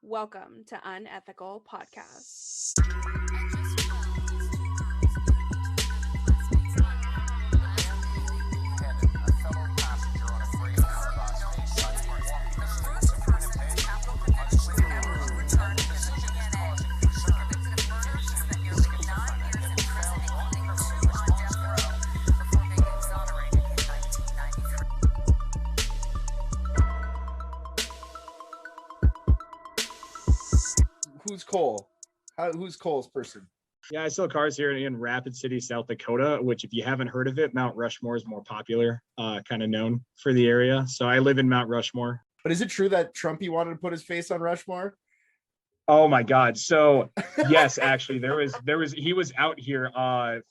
Welcome to Unethical Podcast. Who's Cole? Who's Cole's person? Yeah, I sell cars here in Rapid City, South Dakota, which if you haven't heard of it, Mount Rushmore is more popular, kind of known for the area. So I live in Mount Rushmore. But is it true that Trumpy wanted to put his face on Rushmore? Oh my God. So yes, actually he was out here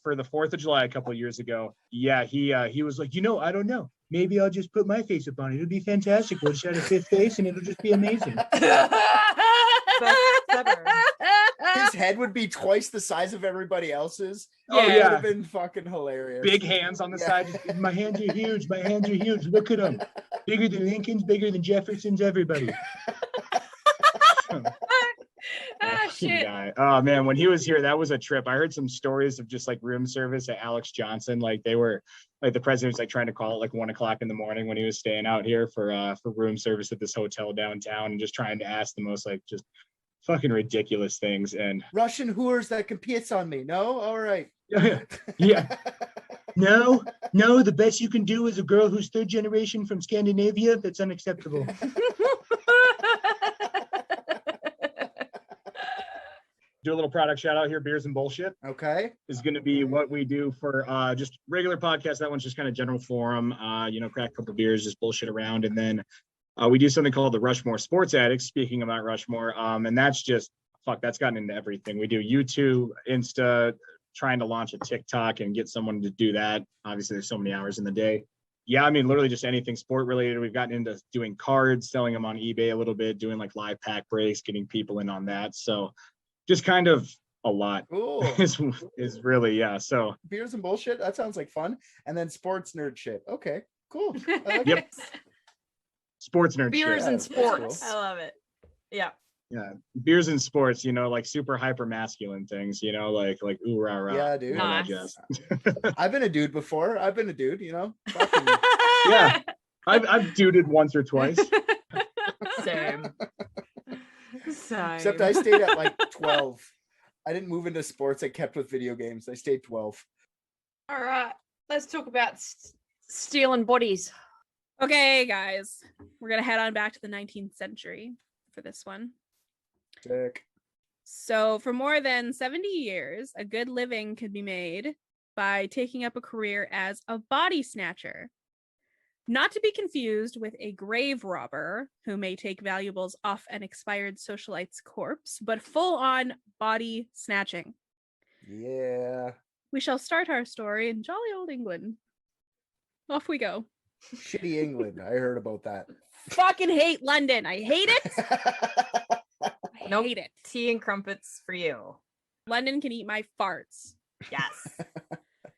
for the 4th of July a couple of years ago. Yeah, he was like, I don't know. Maybe I'll just put my face up on it. It'll be fantastic. We'll just have a fifth face and it'll just be amazing. His head would be twice the size of everybody else's. Oh yeah, it would have been fucking hilarious. Big hands on the side. My hands are huge. My hands are huge. Look at them. Bigger than Lincoln's, bigger than Jefferson's, everybody. Shit. Oh man, when he was here, that was a trip. I heard some stories of just like room service at Alex Johnson. Like they were like the president was like trying to call it like 1 o'clock in the morning when he was staying out here for room service at this hotel downtown and just trying to ask the most like just fucking ridiculous things. And Russian whores that can piss on me. No, all right. Yeah. No, the best you can do is a girl who's 3rd generation from Scandinavia. That's unacceptable. Do a little product shout out here. Beers and Bullshit. Okay. Is going to be what we do for just regular podcast. That one's just kind of general forum, crack a couple beers, just bullshit around. And then we do something called the Rushmore Sports Addicts, speaking about Rushmore. And that's just, that's gotten into everything. We do YouTube, Insta, trying to launch a TikTok and get someone to do that. Obviously, there's so many hours in the day. Yeah, I mean, literally just anything sport related. We've gotten into doing cards, selling them on eBay a little bit, doing like live pack breaks, getting people in on that. So just kind of a lot. Cool. is really, yeah. So Beers and Bullshit, that sounds like fun. And then sports nerd shit. Okay, cool. I like Yep. it. Sports nerd Beers shit. and sports. Cool. I love it. Yeah. Yeah, beers and sports, like super hyper masculine things, like ooh rah rah. Yeah, dude. Nice. I've been a dude before. I've been a dude, Fucking... Yeah, I've duded once or twice. Same. Except I stayed at like 12. I didn't move into sports. I kept with video games. I stayed 12. All right, let's talk about stealing bodies. Okay, guys, we're going to head on back to the 19th century for this one. Sick. So for more than 70 years, a good living could be made by taking up a career as a body snatcher. Not to be confused with a grave robber who may take valuables off an expired socialite's corpse, but full-on body snatching. Yeah. We shall start our story in jolly old England. Off we go. Shitty England. I heard about that. Fucking hate London. I hate it. I hate it. Tea and crumpets for you. London can eat my farts. Yes.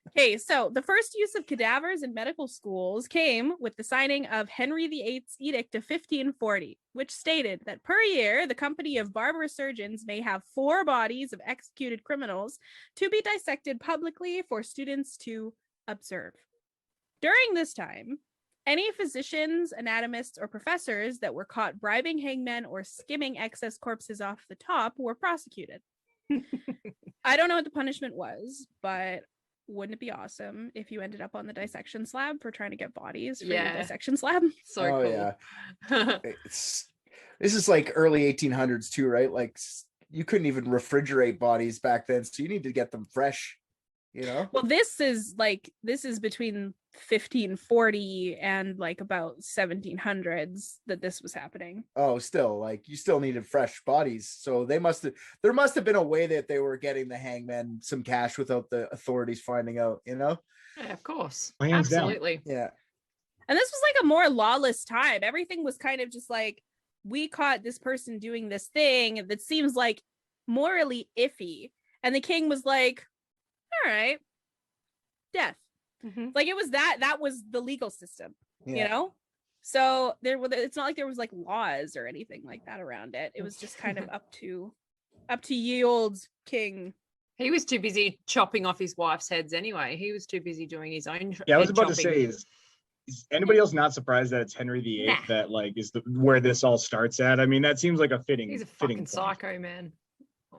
Okay, so the first use of cadavers in medical schools came with the signing of Henry VIII's Edict of 1540, which stated that per year, the company of barber surgeons may have 4 bodies of executed criminals to be dissected publicly for students to observe. During this time, any physicians, anatomists, or professors that were caught bribing hangmen or skimming excess corpses off the top were prosecuted. I don't know what the punishment was, but wouldn't it be awesome if you ended up on the dissection slab for trying to get bodies for your dissection slab? So cool. Yeah. This is like early 1800s too, right? Like you couldn't even refrigerate bodies back then, so you need to get them fresh. Well, this is between 1540 and like about 1700s that this was happening. Oh, still, like you still needed fresh bodies. So there must have been a way that they were getting the hangman some cash without the authorities finding out, Yeah, of course. Hands down. Absolutely. Yeah. And this was like a more lawless time. Everything was kind of just like, we caught this person doing this thing that seems like morally iffy. And the king was like, all right, death. Mm-hmm. Like it was that was the legal system, So it's not like there was like laws or anything like that around it. It was just kind of up to ye old king. He was too busy chopping off his wife's heads anyway. He was too busy doing his own. Yeah, I was head about to chopping. say, is anybody else not surprised that it's Henry VIII Nah. that like is where this all starts at? I mean, that seems like a fitting. He's a fitting fucking point. psycho, man.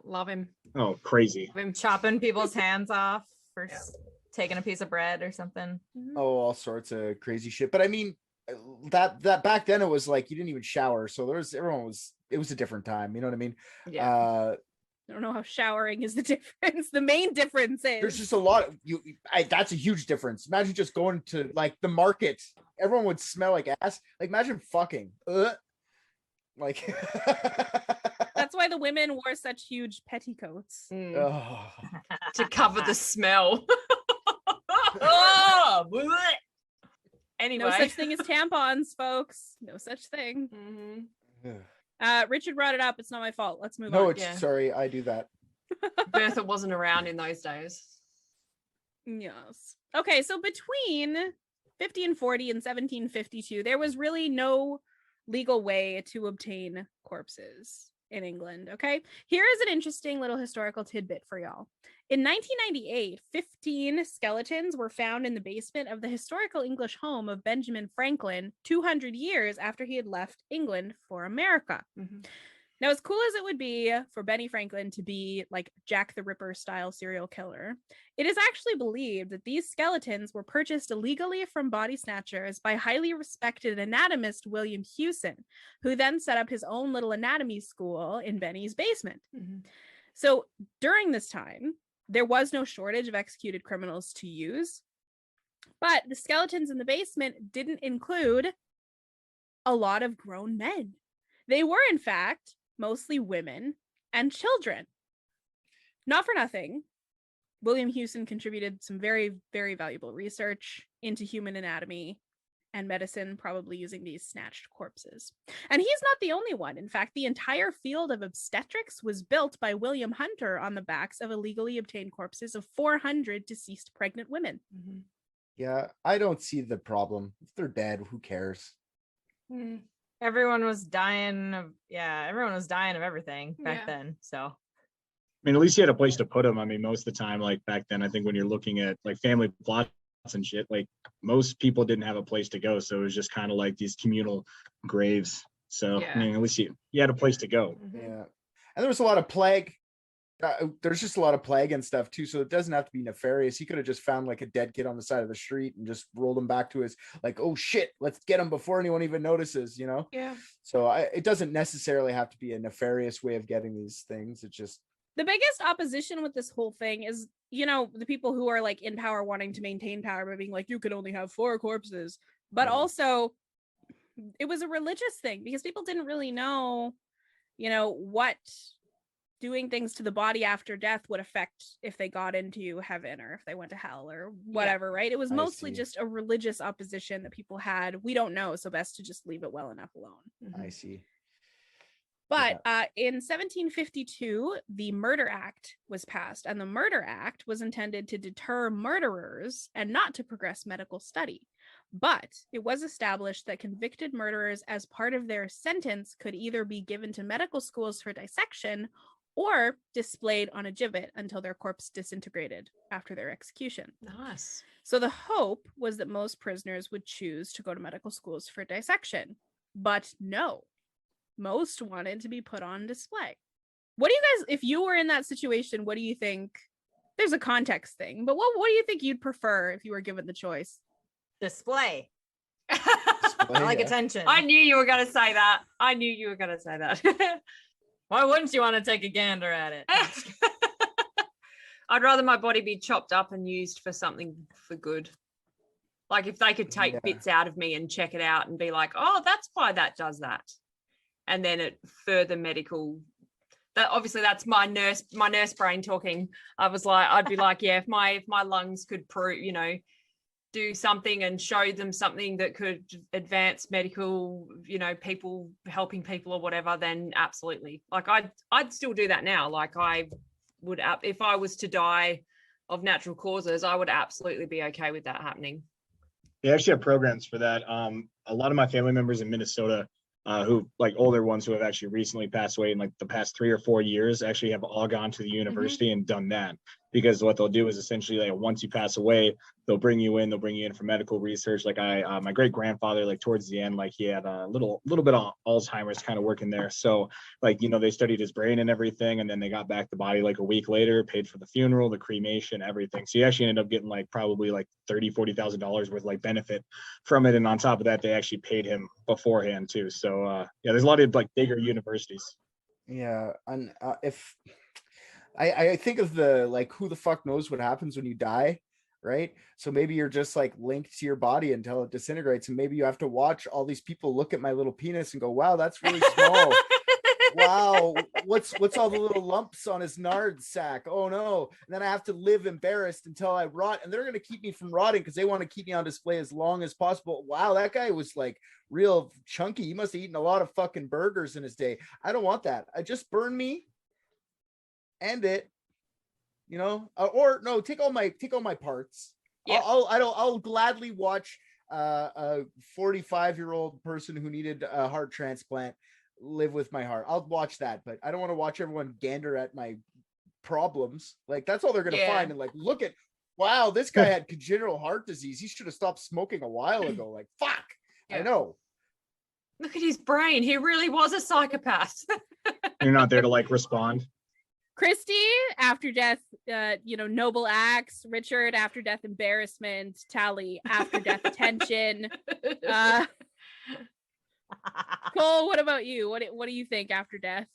Love him. Oh, crazy! Him chopping people's hands off for taking a piece of bread or something. Oh, all sorts of crazy shit. But I mean, that back then it was like you didn't even shower, so it was a different time. You know what I mean? Yeah. I don't know how showering is the difference. The main difference is There's just a lot. That's a huge difference. Imagine just going to like the market. Everyone would smell like ass. Like imagine fucking. Like. that's why the women wore such huge petticoats. Mm. Oh. To cover the smell. Oh, bleh. Anyway. No such thing as tampons, folks. No such thing. Mhm. Richard brought it up. It's not my fault. Let's move No, on. it's Yeah. sorry. I do that. Bertha wasn't around in those days. Yes. Okay, so between 1540 and 1752, there was really no legal way to obtain corpses in England. Okay, here is an interesting little historical tidbit for y'all. In 1998, 15 skeletons were found in the basement of the historical English home of Benjamin Franklin 200 years after he had left England for America. Mhm. Now, as cool as it would be for Benny Franklin to be like Jack the Ripper style serial killer, it is actually believed that these skeletons were purchased illegally from body snatchers by highly respected anatomist William Hewson, who then set up his own little anatomy school in Benny's basement. Mhm. So during this time, there was no shortage of executed criminals to use, but the skeletons in the basement didn't include a lot of grown men. They were, in fact, mostly women and children. Not for nothing, William Hewson contributed some very, very valuable research into human anatomy and medicine, probably using these snatched corpses. And he's not the only one. In fact, the entire field of obstetrics was built by William Hunter on the backs of illegally obtained corpses of 400 deceased pregnant women. Mhm. Yeah, I don't see the problem. If they're dead, who cares? Mm. Everyone was dying of everything back Yeah. then. So I mean, at least you had a place to put them. I mean, most of the time, like back then, I think when you're looking at like family plots and shit, like most people didn't have a place to go, so it was just kind of like these communal graves. So Yeah. I mean, at least you had a place to go. Mhm. Yeah, and there was a lot of plague. There's just a lot of plague and stuff too, so it doesn't have to be nefarious. He could have just found like a dead kid on the side of the street and just rolled him back to his like, oh shit, let's get him before anyone even notices, you know. Yeah. So it doesn't necessarily have to be a nefarious way of getting these things. It just The biggest opposition with this whole thing is, you know, the people who are like in power wanting to maintain power by being like, you can only have 4 corpses. But Yeah. also, it was a religious thing because people didn't really know, you know, what doing things to the body after death would affect if they got into heaven or if they went to hell or whatever, right? It was I mostly see. just a religious opposition that people had. We don't know, so best to just leave it well enough alone. Mhm. I see. But in 1752, the Murder Act was passed, and the Murder Act was intended to deter murderers and not to progress medical study. But it was established that convicted murderers, as part of their sentence, could either be given to medical schools for dissection or displayed on a gibbet until their corpse disintegrated after their execution. Nice. So the hope was that most prisoners would choose to go to medical schools for dissection. But no, most wanted to be put on display. What do you guys, if you were in that situation, what do you think? There's a context thing, but what do you think you'd prefer if you were given the choice? display. Well, I like yeah. attention. I knew you were going to say that. Why wouldn't you want to take a gander at it? I'd rather my body be chopped up and used for something for good. Like if they could take Yeah. bits out of me and check it out and be like, oh, that's why that does that. And then it further medical. That obviously that's my nurse brain talking. I'd be like, yeah, if my lungs could prove, you know, do something and show them something that could advance medical, you know, people helping people or whatever, then absolutely. Like I'd still do that now. Like I would, if I was to die of natural causes, I would absolutely be okay with that happening. They actually have programs for that. A lot of my family members in Minnesota, who like older ones who have actually recently passed away in like the past 3 or 4 years, actually have all gone to the university and done that. Because what they'll do is essentially like once you pass away, they'll bring you in for medical research. Like my great grandfather, like towards the end, like he had a little bit of Alzheimer's kind of working there. So like, they studied his brain and everything, and then they got back the body like a week later, paid for the funeral, the cremation, everything. So he actually ended up getting like probably like $30,000-$40,000 worth like benefit from it. And on top of that, they actually paid him beforehand too. So yeah, there's a lot of like bigger universities. Yeah, and if I think of the like, who the fuck knows what happens when you die, right? So maybe you're just like linked to your body until it disintegrates, and maybe you have to watch all these people look at my little penis and go, "Wow, that's really small." Wow, what's all the little lumps on his nard sack? Oh no. And then I have to live embarrassed until I rot, and they're going to keep me from rotting because they want to keep me on display as long as possible. Wow, that guy was like real chunky. He must have eaten a lot of fucking burgers in his day. I don't want that. I just burn me, end it, or no, take all my parts. Yeah. I'll gladly watch a 45-year-old person who needed a heart transplant live with my heart. I'll watch that, but I don't want to watch everyone gander at my problems. Like, that's all they're gonna find, and like, look at, wow, this guy had congenital heart disease. He should have stopped smoking a while ago. Like, fuck. I know. Look at his brain. He really was a psychopath. You're not there to like respond. Christy, after death, noble acts. Richard, after death, embarrassment. Tally, after death, attention. Cole, what about you? What do you think after death?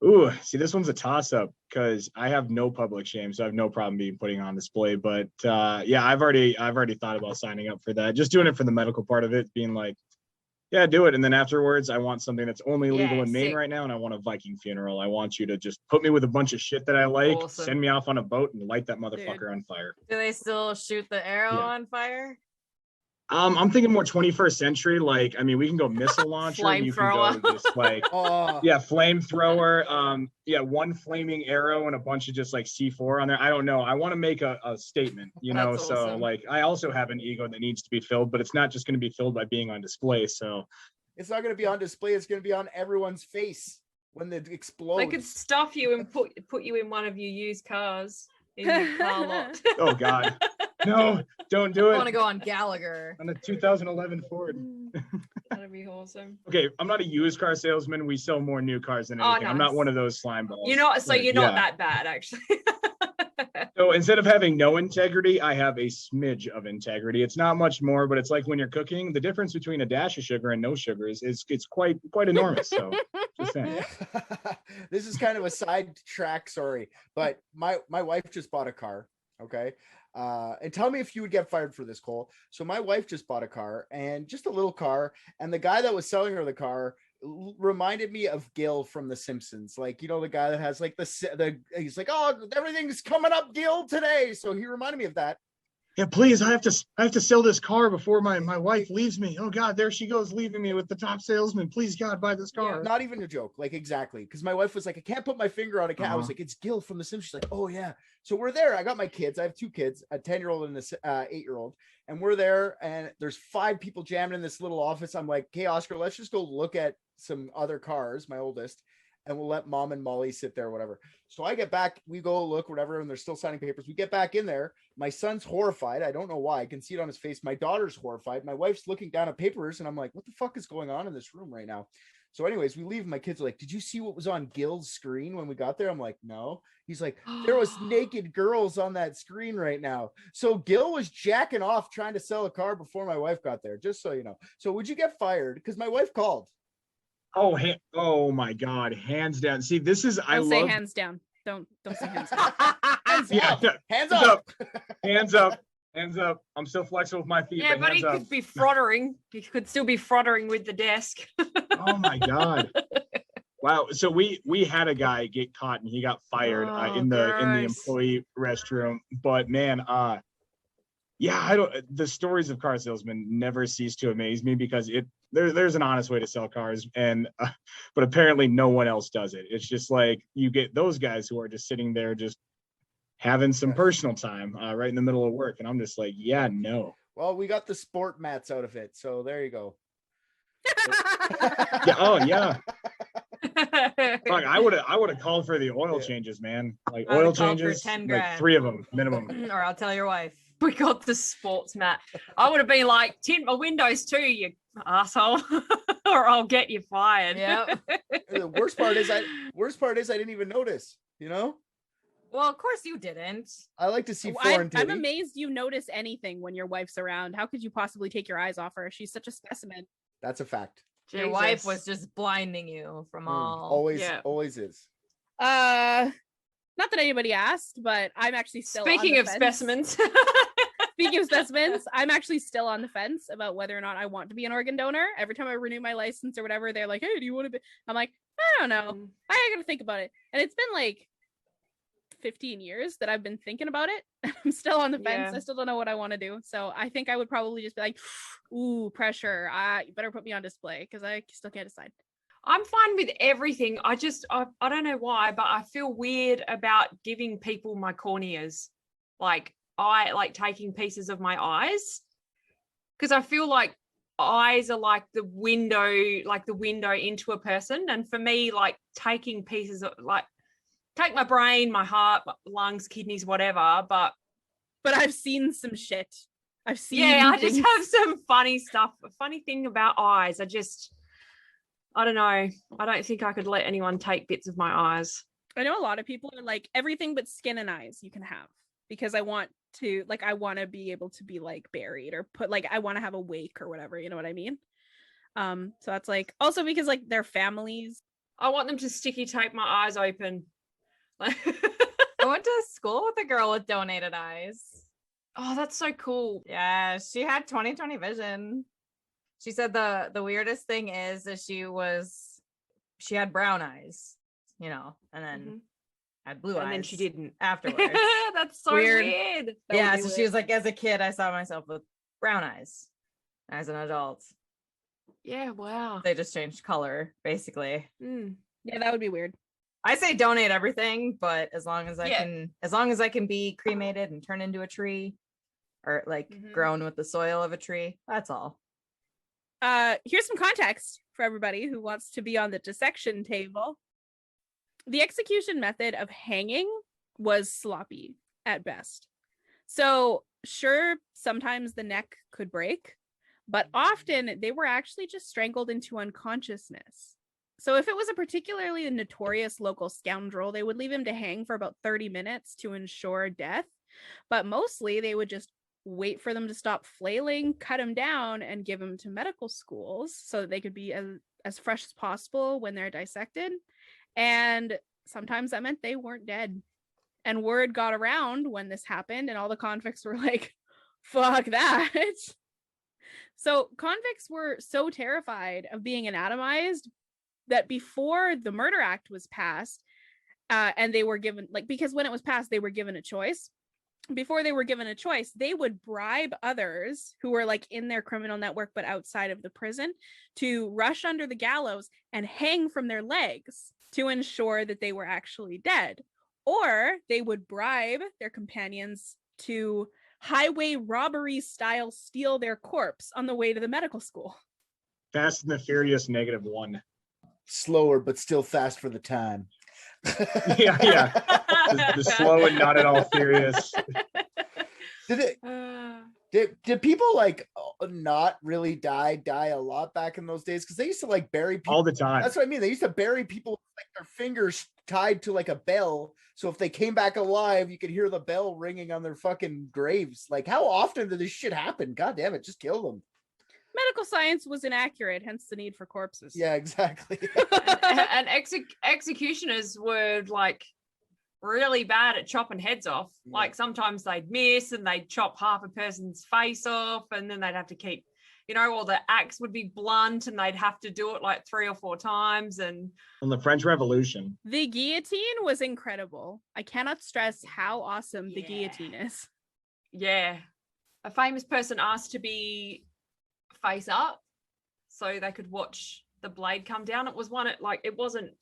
Ooh, see, this one's a toss-up because I have no public shame, so I have no problem being putting on display. But yeah, I've already thought about signing up for that. Just doing it for the medical part of it, being like, yeah, do it. And then afterwards, I want something that's only legal in Maine right now, and I want a Viking funeral. I want you to just put me with a bunch of shit that I like, send me off on a boat, and light that motherfucker on fire. Do they still shoot the arrow on fire? I'm thinking more 21st century. Like, I mean, we can go missile launcher. You can go just like, flamethrower. One flaming arrow and a bunch of just like C4 on there. I don't know. I want to make a statement, That's so awesome. Like, I also have an ego that needs to be filled, but it's not just going to be filled by being on display. So it's not going to be on display. It's going to be on everyone's face when it explodes. They could stuff you and put you in one of your used cars in your car lot. Oh God. No, don't do it. I want to go on Gallagher. On a 2011 Ford. That'd be awesome. Okay, I'm not a used car salesman. We sell more new cars than anything. Nice. I'm not one of those slime balls. You're not that bad, actually. So instead of having no integrity, I have a smidge of integrity. It's not much more, but it's like when you're cooking, the difference between a dash of sugar and no sugar is it's quite enormous. So just saying. This is kind of a side track, sorry, but my wife just bought a car. Okay. And tell me if you would get fired for this, Cole. So my wife just bought a car, and just a little car, and the guy that was selling her the car reminded me of Gil from The Simpsons. Like, the guy that has like he's like, oh, everything's coming up, Gil, today. So he reminded me of that. Yeah, please, I have to sell this car before my wife leaves me. Oh God, there she goes, leaving me with the top salesman. Please God, buy this car. Yeah, not even a joke. Like, exactly. Because my wife was like, I can't put my finger on a cat. I was like, it's Gil from The Simpsons. She's like, oh yeah. So we're there. I got my kids. I have 2 kids, a 10-year-old and a 8-year-old. And we're there, and there's 5 people jamming in this little office. I'm like, hey, Oscar, let's just go look at some other cars, my oldest, and we'll let Mom and Molly sit there, whatever. So I get back, we go look, whatever, and they're still signing papers. We get back in there. My son's horrified. I don't know why. I can see it on his face. My daughter's horrified. My wife's looking down at papers, and I'm like, what the fuck is going on in this room right now? So anyways, we leave. My kids are like, did you see what was on Gil's screen when we got there? I'm like, no. He's like, there was naked girls on that screen right now. So Gil was jacking off trying to sell a car before my wife got there, just so you know. So would you get fired? Because my wife called. Oh my God, hands down. See, this is Don't say hands down. Don't say hands down. Hands up. Hands up. Hands up. I'm still flexible with my feet. Yeah, but he could be frottering. He could still be frottering with the desk. Oh my God. Wow. So we had a guy get caught and he got fired in the employee restroom. But man, the stories of car salesmen never cease to amaze me because there's an honest way to sell cars, and but apparently no one else does it. It's just like you get those guys who are just sitting there just having some personal time right in the middle of work, and I'm just like, yeah, no. Well, we got the sport mats out of it, so there you go. Yeah. Oh yeah. Fuck, I would have called for the oil changes, man. Like I would've oil called for changes, 10 like grand. 3 of them minimum. Or I'll tell your wife. We got the sports mat. I would have been like, tint my windows too, you asshole, or I'll get you fired. Yep. The worst part is I didn't even notice, you know? Well, of course you didn't. I like to see I'm foreign titty. amazed you notice anything when your wife's around. How could you possibly take your eyes off her? She's such a specimen. That's a fact. Your wife Jesus. was just blinding you from all. Always is. Not that anybody asked, but I'm actually still on Speaking the of fence. specimens. Speaking of specimens, I'm actually still on the fence about whether or not I want to be an organ donor. Every time I renew my license or whatever, they're like, "Hey, do you want to be?" I'm like, I don't know. I gotta think about it. And it's been like 15 years that I've been thinking about it. I'm still on the fence. Yeah. I still don't know what I want to do. So I think I would probably just be like, "Ooh, pressure. You better put me on display," because I still can't decide. I'm fine with everything. I don't know why, but I feel weird about giving people my corneas. Like I like taking pieces of my eyes, because I feel like eyes are like the window into a person. And for me, like taking pieces of, like, take my brain, my heart, my lungs, kidneys, whatever. But I've seen some shit. I've seen. yeah, I just things. have some funny stuff. A funny thing about eyes, I don't know. I don't think I could let anyone take bits of my eyes. I know a lot of people are like, everything but skin and eyes you can have, because I want to be able to be like buried or put, like, I want to have a wake or whatever, you know what I mean? So that's like, also because like their families. I want them to sticky tape my eyes open. I went to school with a girl with donated eyes. Oh, that's so cool. Yeah, she had 20/20 vision. She said the weirdest thing is that she had brown eyes, you know, and then had blue eyes. And then she didn't afterwards. That's so Weird. weird. Yeah, so she was like, as a kid, I saw myself with brown eyes. As an adult, Yeah, wow. they just changed color, basically. Yeah, that would be weird. I say donate everything, but as long as I Yeah. can be cremated and turn into a tree, or like grown with the soil of a tree, that's all. Here's some context for everybody who wants to be on the dissection table. The execution method of hanging was sloppy at best. So sure, sometimes the neck could break, but often they were actually just strangled into unconsciousness. So if it was a particularly notorious local scoundrel, they would leave him to hang for about 30 minutes to ensure death. But mostly they would just wait for them to stop flailing, cut him down, and give him to medical schools so that they could be as fresh as possible when they're dissected. And sometimes that meant they weren't dead. And word got around when this happened, and all the convicts were like, fuck that. So convicts were so terrified of being anatomized that before the Murder Act was passed, and they were given, like, because when it was passed, they were given a choice. Before they were given a choice, they would bribe others who were like in their criminal network but outside of the prison to rush under the gallows and hang from their legs to ensure that they were actually dead. Or they would bribe their companions to highway robbery style steal their corpse on the way to the medical school. Fast and the Furious -1. Slower, but still fast for the time. Yeah. The slow and not at all furious. Did people like not really die a lot back in those days? Because they used to like bury people all the time. That's what I mean. They used to bury people with like their fingers tied to like a bell, so if they came back alive, you could hear the bell ringing on their fucking graves. Like, how often did this shit happen? God damn it, just kill them. Medical science was inaccurate, hence the need for corpses. Yeah, exactly. And executioners were like really bad at chopping heads off. Yeah. Like sometimes they'd miss and they'd chop half a person's face off, and then they'd have to keep, you know, or the axe would be blunt and they'd have to do it like 3 or 4 times. And on the French Revolution, the guillotine was incredible. I cannot stress how awesome the guillotine is. Yeah, a famous person asked to be face up so they could watch the blade come down. It was one at like, it wasn't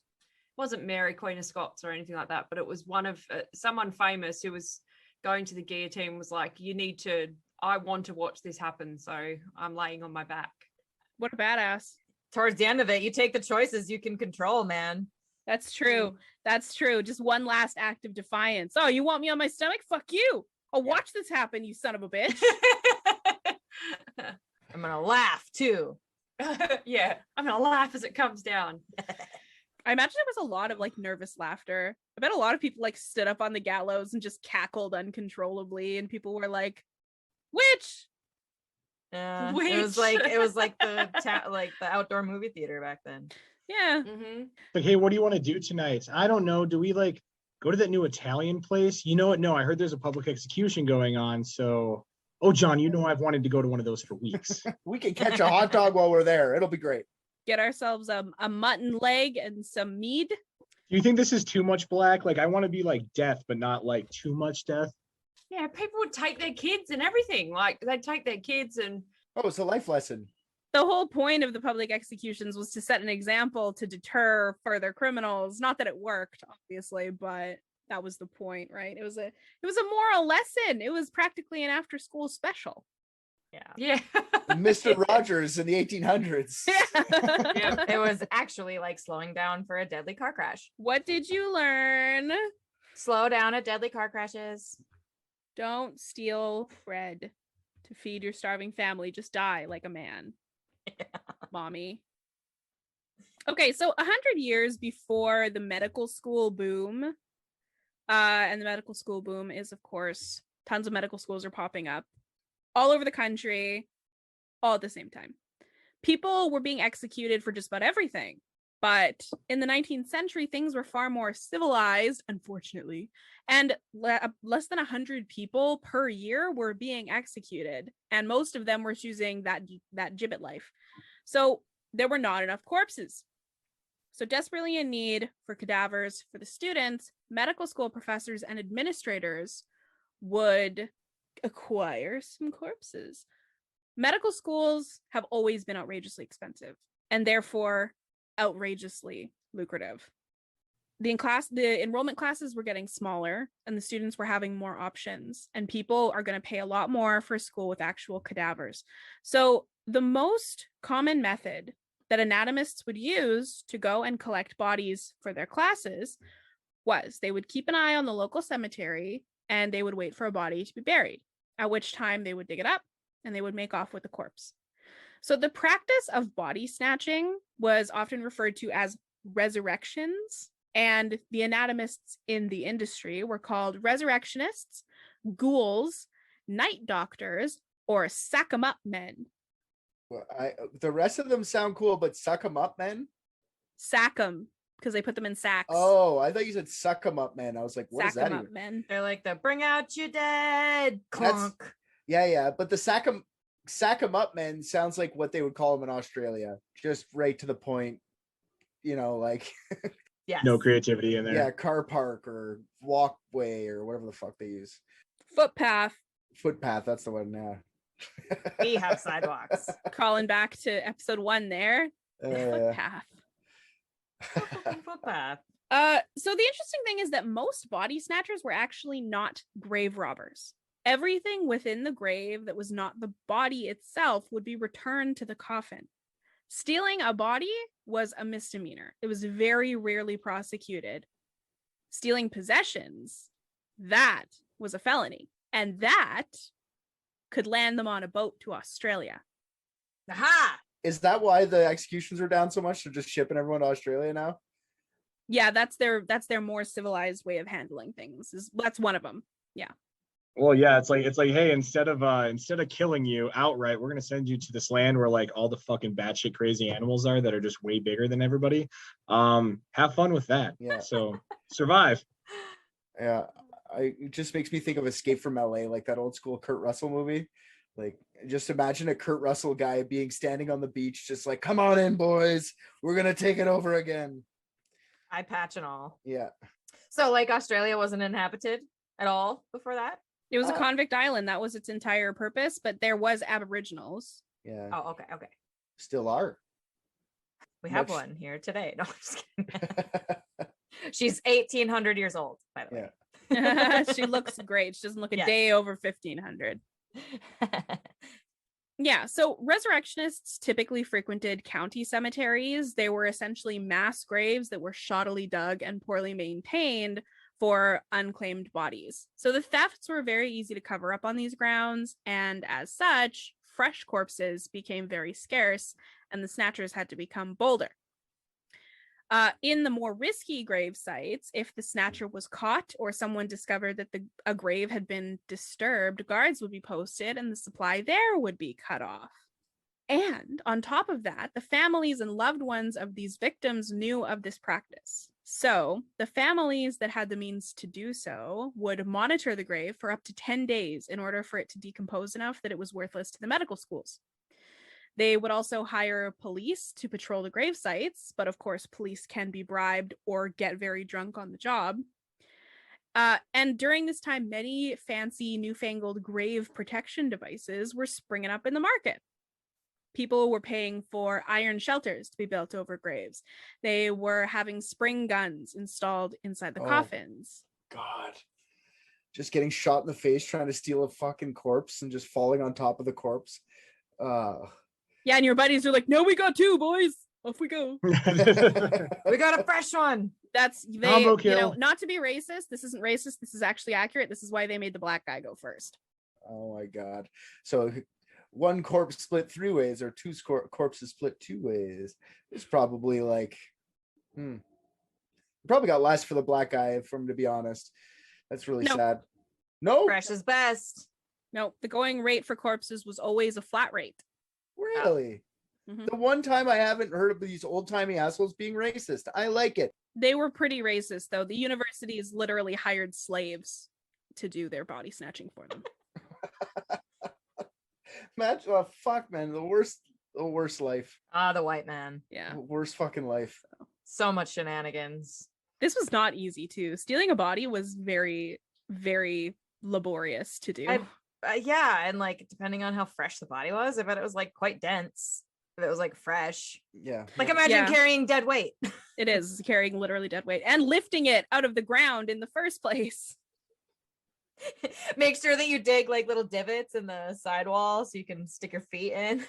Mary Queen of Scots or anything like that, but it was one of someone famous who was going to the guillotine, was like, you need to I want to watch this happen, so I'm laying on my back. What a badass. Towards the end of it, you take the choices you can control, man. That's true. That's true. Just one last act of defiance. Oh, you want me on my stomach? Fuck you. I'll watch this happen, you son of a bitch. I'm gonna laugh too. Yeah, I'm gonna laugh as it comes down. I imagine there was a lot of like nervous laughter. I bet a lot of people like stood up on the gallows and just cackled uncontrollably, and people were like, "Witch!" Yeah, Which- it was like the the outdoor movie theater back then. Yeah. Like, hey, what do you want to do tonight? I don't know. Do we like go to that new Italian place? You know what? No, I heard there's a public execution going on. So, oh, John, you know I've wanted to go to one of those for weeks. We can catch a hot dog while we're there. It'll be great. Get ourselves a mutton leg and some mead. Do you think this is too much black? Like, I want to be like death, but not like too much death. Yeah, people would take their kids and everything. Like they'd take their kids and Oh, it's a life lesson. The whole point of the public executions was to set an example to deter further criminals. Not that it worked, obviously, but that was the point, right? It was a moral lesson. It was practically an after-school special. yeah. Mr. Rogers in the 1800s. Yeah. It was actually like slowing down for a deadly car crash. What did you learn? Slow down at deadly car crashes. Don't steal bread to feed your starving family. Just die like a man. Mommy. Okay, so 100 years before the medical school boom, and the medical school boom is, of course, tons of medical schools are popping up all over the country, all at the same time. People were being executed for just about everything. But in the 19th century, things were far more civilized, unfortunately, and less than 100 people per year were being executed, and most of them were choosing that gibbet life. So there were not enough corpses. So desperately in need for cadavers for the students, medical school professors and administrators would acquire some corpses. Medical schools have always been outrageously expensive, and therefore outrageously lucrative. The enrollment classes were getting smaller, and the students were having more options, and people are going to pay a lot more for school with actual cadavers. So the most common method that anatomists would use to go and collect bodies for their classes was they would keep an eye on the local cemetery, and they would wait for a body to be buried, at which time they would dig it up and they would make off with the corpse. So the practice of body snatching was often referred to as resurrections, and the anatomists in the industry were called resurrectionists, ghouls, night doctors, or sack-em-up men. Well, the rest of them sound cool, but suck 'em up, men. Sack 'em, because they put them in sacks. Oh, I thought you said suck 'em up, men. I was like, what is Sack 'em that up even? men. They're like the bring out your dead. Clunk. Yeah, but the sack 'em up men sounds like what they would call them in Australia. Just right to the point, like Yes. No creativity in there. yeah, car park or walkway or whatever the fuck they use. Footpath. Footpath, that's the one. Yeah. We have sidewalks. Calling back to episode 1 there. Footpath. Footpath. So the interesting thing is that most body snatchers were actually not grave robbers. Everything within the grave that was not the body itself would be returned to the coffin. Stealing a body was a misdemeanor. It was very rarely prosecuted. Stealing possessions, that was a felony. And that could land them on a boat to Australia. Aha! Is that why the executions are down so much? They're just shipping everyone to Australia now? Yeah, that's their more civilized way of handling things. That's one of them. Yeah. Well, yeah, it's like, hey, instead of killing you outright, we're gonna send you to this land where like all the fucking batshit crazy animals are that are just way bigger than everybody. Have fun with that. Yeah. So survive. Yeah. It just makes me think of Escape from LA, like that old school Kurt Russell movie. Like, just imagine a Kurt Russell guy standing on the beach, just like, come on in, boys. We're gonna take it over again. Eye patch and all. Yeah. So like Australia wasn't inhabited at all before that? It was a convict island. That was its entire purpose, but there was Aboriginals. Yeah. Oh, okay. Still are. We have Much- one here today. No, I'm just kidding. She's 1,800 years old, by the way. She looks great. She doesn't look a Yes. day over 1,500. Yeah, so resurrectionists typically frequented county cemeteries. They were essentially mass graves that were shoddily dug and poorly maintained for unclaimed bodies. So the thefts were very easy to cover up on these grounds, and as such, fresh corpses became very scarce, and the snatchers had to become bolder. In the more risky grave sites, if the snatcher was caught or someone discovered that a grave had been disturbed, guards would be posted and the supply there would be cut off. And on top of that, the families and loved ones of these victims knew of this practice. So the families that had the means to do so would monitor the grave for up to 10 days in order for it to decompose enough that it was worthless to the medical schools. They would also hire police to patrol the grave sites, but of course, police can be bribed or get very drunk on the job. And during this time, many fancy newfangled grave protection devices were springing up in the market. People were paying for iron shelters to be built over graves. They were having spring guns installed inside the coffins. God. Just getting shot in the face trying to steal a fucking corpse and just falling on top of the corpse. Yeah, and your buddies are like, no, we got two, boys. Off we go. We got a fresh one. That's they, not to be racist. This isn't racist. This is actually accurate. This is why they made the black guy go first. Oh my God. So one corpse split 3 ways or two corpses split 2 ways. It's probably like, probably got less for the black guy, for him to be honest. That's really sad. No, fresh is best. No, the going rate for corpses was always a flat rate. Really? Mm-hmm. The one time I haven't heard of these old-timey assholes being racist. I like it. They were pretty racist, though. The universities literally hired slaves to do their body snatching for them. Fuck, man. The worst life. The white man. Yeah. Worst fucking life. So much shenanigans. This was not easy, too. Stealing a body was very, very laborious to do. Yeah, and like depending on how fresh the body was, I bet it was like quite dense. If it was like fresh. Yeah. Like imagine carrying dead weight. It is carrying literally dead weight and lifting it out of the ground in the first place. Make sure that you dig like little divots in the sidewall so you can stick your feet in.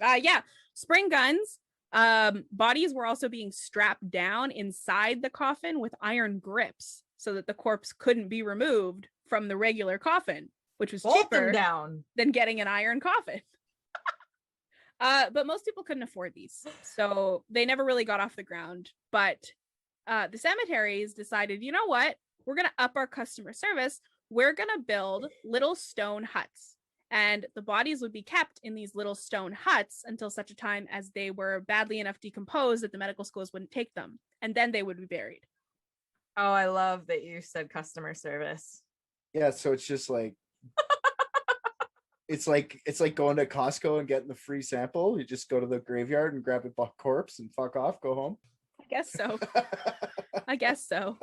Yeah. Spring guns. Bodies were also being strapped down inside the coffin with iron grips so that the corpse couldn't be removed from the regular coffin, which was cheaper than getting an iron coffin. But most people couldn't afford these, so they never really got off the ground. But the cemeteries decided, you know what? We're going to up our customer service. We're going to build little stone huts, and the bodies would be kept in these little stone huts until such a time as they were badly enough decomposed that the medical schools wouldn't take them, and then they would be buried. Oh, I love that you said customer service. Yeah, so it's just like it's like going to Costco and getting the free sample. You just go to the graveyard and grab a corpse and fuck off, go home. I guess so. I guess so.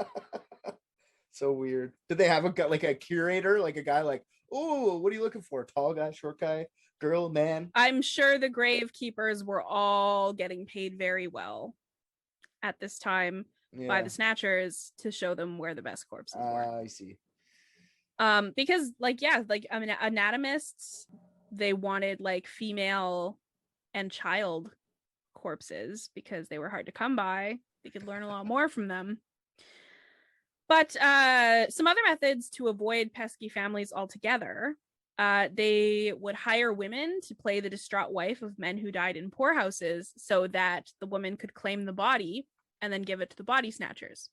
So weird. Did they have a curator, like a guy like, oh, what are you looking for? Tall guy, short guy, girl, man? I'm sure the grave keepers were all getting paid very well at this time by the snatchers to show them where the best corpses were. I see. Because anatomists, they wanted like female and child corpses because they were hard to come by. They could learn a lot more from them. But some other methods to avoid pesky families altogether, they would hire women to play the distraught wife of men who died in poorhouses so that the woman could claim the body and then give it to the body snatchers.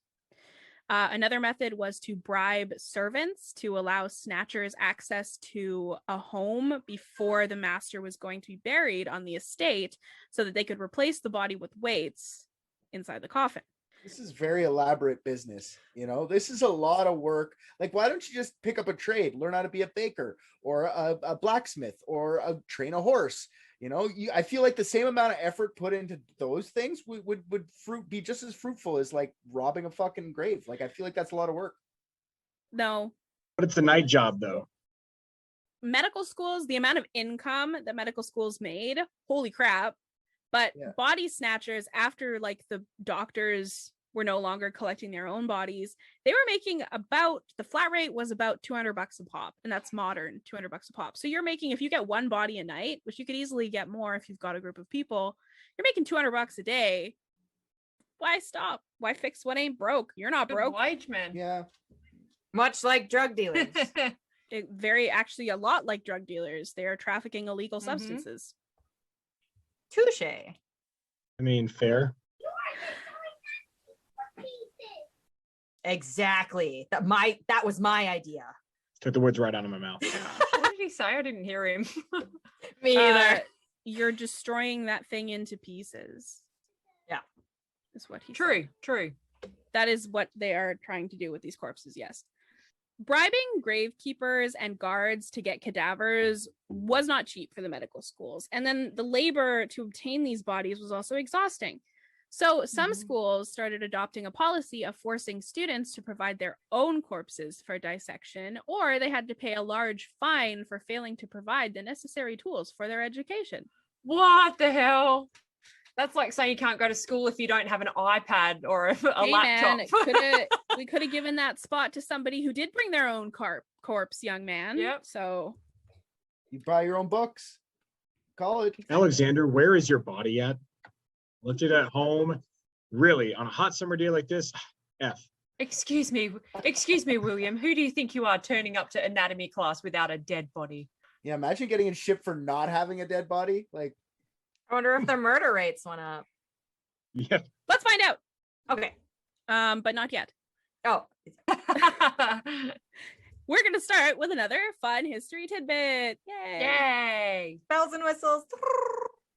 Another method was to bribe servants to allow snatchers access to a home before the master was going to be buried on the estate so that they could replace the body with weights inside the coffin. This is very elaborate business. This is a lot of work. Like, why don't you just pick up a trade, learn how to be a baker or a blacksmith or train a horse? I feel like the same amount of effort put into those things would be just as fruitful as like robbing a fucking grave. Like, I feel like that's a lot of work. No. But it's a night job though. Medical schools, the amount of income that medical schools made, holy crap. But body snatchers, after like the doctors were no longer collecting their own bodies. They were making the flat rate was about $200 a pop, and that's modern, $200 a pop. So you're making, if you get one body a night, which you could easily get more if you've got a group of people, you're making $200 a day. Why stop? Why fix what ain't broke? You're not Good broke. wage, man. Yeah. Much like drug dealers. Actually a lot like drug dealers. They are trafficking illegal substances. Touche. I mean, fair. Exactly. That was my idea. Took the words right out of my mouth. What did he say? I didn't hear him. Me either. You're destroying that thing into pieces. Yeah. Is what he True, said. true. That is what they are trying to do with these corpses, yes. Bribing gravekeepers and guards to get cadavers was not cheap for the medical schools. And then the labor to obtain these bodies was also exhausting. So some schools started adopting a policy of forcing students to provide their own corpses for dissection, or they had to pay a large fine for failing to provide the necessary tools for their education. What the hell? That's like saying you can't go to school if you don't have an iPad or a laptop. Man, we could have given that spot to somebody who did bring their own corpse, young man. Yep. So You buy your own books. College. Alexander, where is your body at? Left it at home. Really, on a hot summer day like this, F. Excuse me, William. Who do you think you are turning up to anatomy class without a dead body? Yeah, imagine getting in ship for not having a dead body. Like, I wonder if their murder rates went up. Yeah. let's find out. Okay. But not yet. Oh. We're going to start with another fun history tidbit. Yay. Yay! Bells and whistles.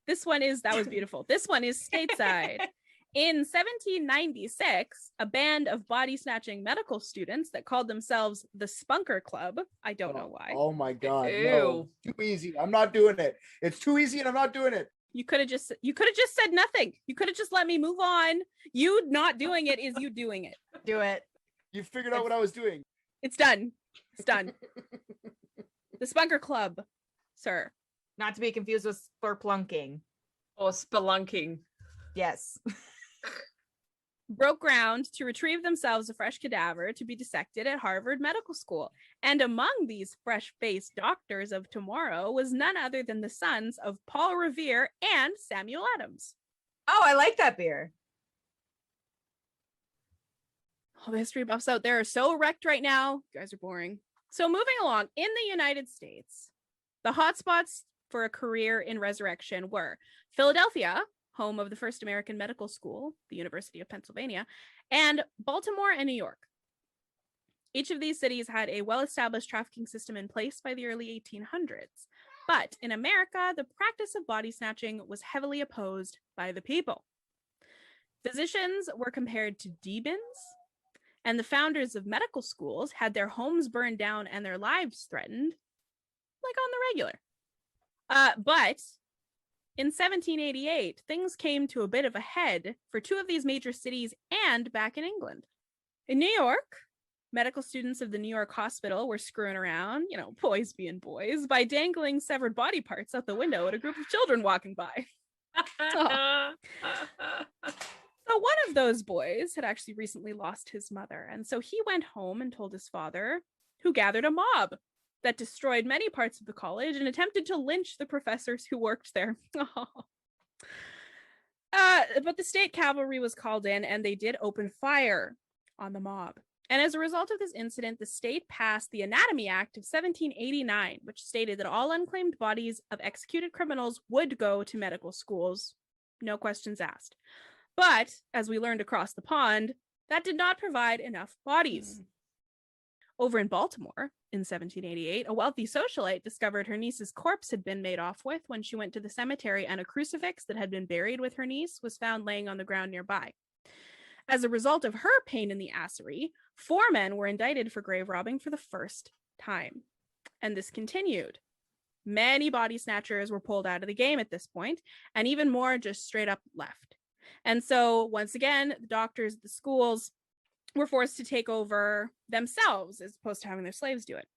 That was beautiful. This one is stateside. In 1796, a band of body snatching medical students that called themselves the Spunker Club. I don't know why. oh my God. No. Ew. Too easy. I'm not doing it. It's too easy and I'm not doing it. You could have just said nothing. You could have just let me move on. You not doing it is you doing it. Do it. You figured out what I was doing. It's done. It's done. The Spunker Club, sir. Not to be confused with spelunking. Or spelunking. Yes. Broke ground to retrieve themselves a fresh cadaver to be dissected at Harvard Medical School. And among these fresh-faced doctors of tomorrow was none other than the sons of Paul Revere and Samuel Adams. Oh, I like that beer. All the history buffs out there are so wrecked right now. You guys are boring. So moving along, in the United States, the hotspots for a career in resurrection were Philadelphia, home of the first American medical school, the University of Pennsylvania, and Baltimore and New York. Each of these cities had a well-established trafficking system in place by the early 1800s. But in America, the practice of body snatching was heavily opposed by the people. Physicians were compared to demons, and the founders of medical schools had their homes burned down and their lives threatened, like on the regular. But in 1788, things came to a bit of a head for two of these major cities and back in England. In New York, medical students of the New York hospital were screwing around, boys being boys, by dangling severed body parts out the window at a group of children walking by. Oh. So one of those boys had actually recently lost his mother, and so he went home and told his father, who gathered a mob that destroyed many parts of the college and attempted to lynch the professors who worked there. But the state cavalry was called in, and they did open fire on the mob. And as a result of this incident, the state passed the Anatomy Act of 1789, which stated that all unclaimed bodies of executed criminals would go to medical schools, no questions asked. But, as we learned across the pond, that did not provide enough bodies. Over in Baltimore, in 1788, a wealthy socialite discovered her niece's corpse had been made off with when she went to the cemetery, and a crucifix that had been buried with her niece was found laying on the ground nearby. As a result of her pain in the assery, 4 men were indicted for grave robbing for the first time. And this continued. Many body snatchers were pulled out of the game at this point, and even more just straight up left. And so, once again, the doctors at the schools were forced to take over themselves as opposed to having their slaves do it.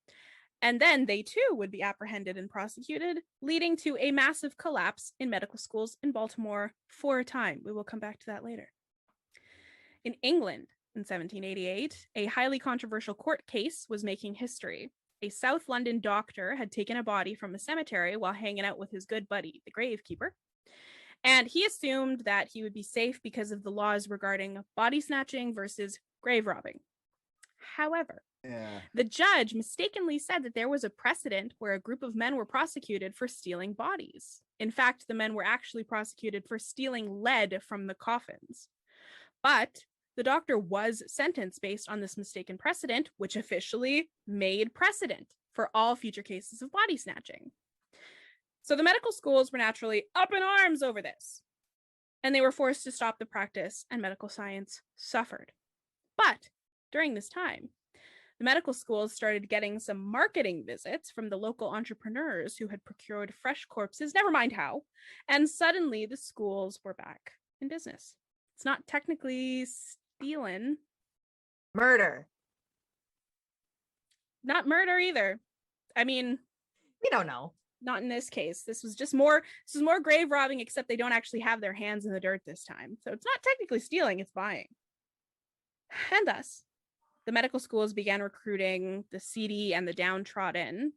And then they too would be apprehended and prosecuted, leading to a massive collapse in medical schools in Baltimore for a time. We will come back to that later. In England in 1788, a highly controversial court case was making history. A South London doctor had taken a body from a cemetery while hanging out with his good buddy, the gravekeeper. And he assumed that he would be safe because of the laws regarding body snatching versus grave robbing. However, the judge mistakenly said that there was a precedent where a group of men were prosecuted for stealing bodies. In fact, the men were actually prosecuted for stealing lead from the coffins. But the doctor was sentenced based on this mistaken precedent, which officially made precedent for all future cases of body snatching. So the medical schools were naturally up in arms over this, and they were forced to stop the practice, and medical science suffered. But during this time, the medical schools started getting some marketing visits from the local entrepreneurs who had procured fresh corpses, never mind how, and suddenly the schools were back in business. It's not technically stealing. Murder. Not murder either. I mean, we don't know. Not in this case. This was more grave robbing, except they don't actually have their hands in the dirt this time. So it's not technically stealing, it's buying. And thus, the medical schools began recruiting the seedy and the downtrodden,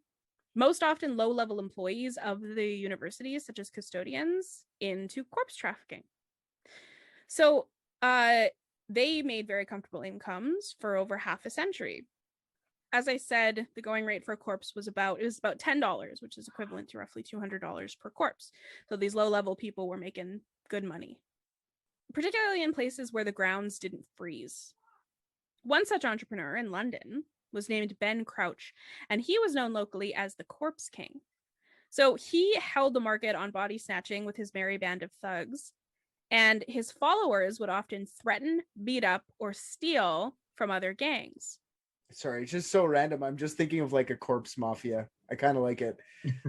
most often low-level employees of the universities, such as custodians, into corpse trafficking. So they made very comfortable incomes for over half a century. As I said, the going rate for a corpse was about $10, which is equivalent to roughly $200 per corpse. So these low-level people were making good money, particularly in places where the grounds didn't freeze. One such entrepreneur in London was named Ben Crouch, and he was known locally as the Corpse King. So he held the market on body snatching with his merry band of thugs, and his followers would often threaten, beat up, or steal from other gangs. Sorry, it's just so random. I'm just thinking of like a corpse mafia. I kind of like it.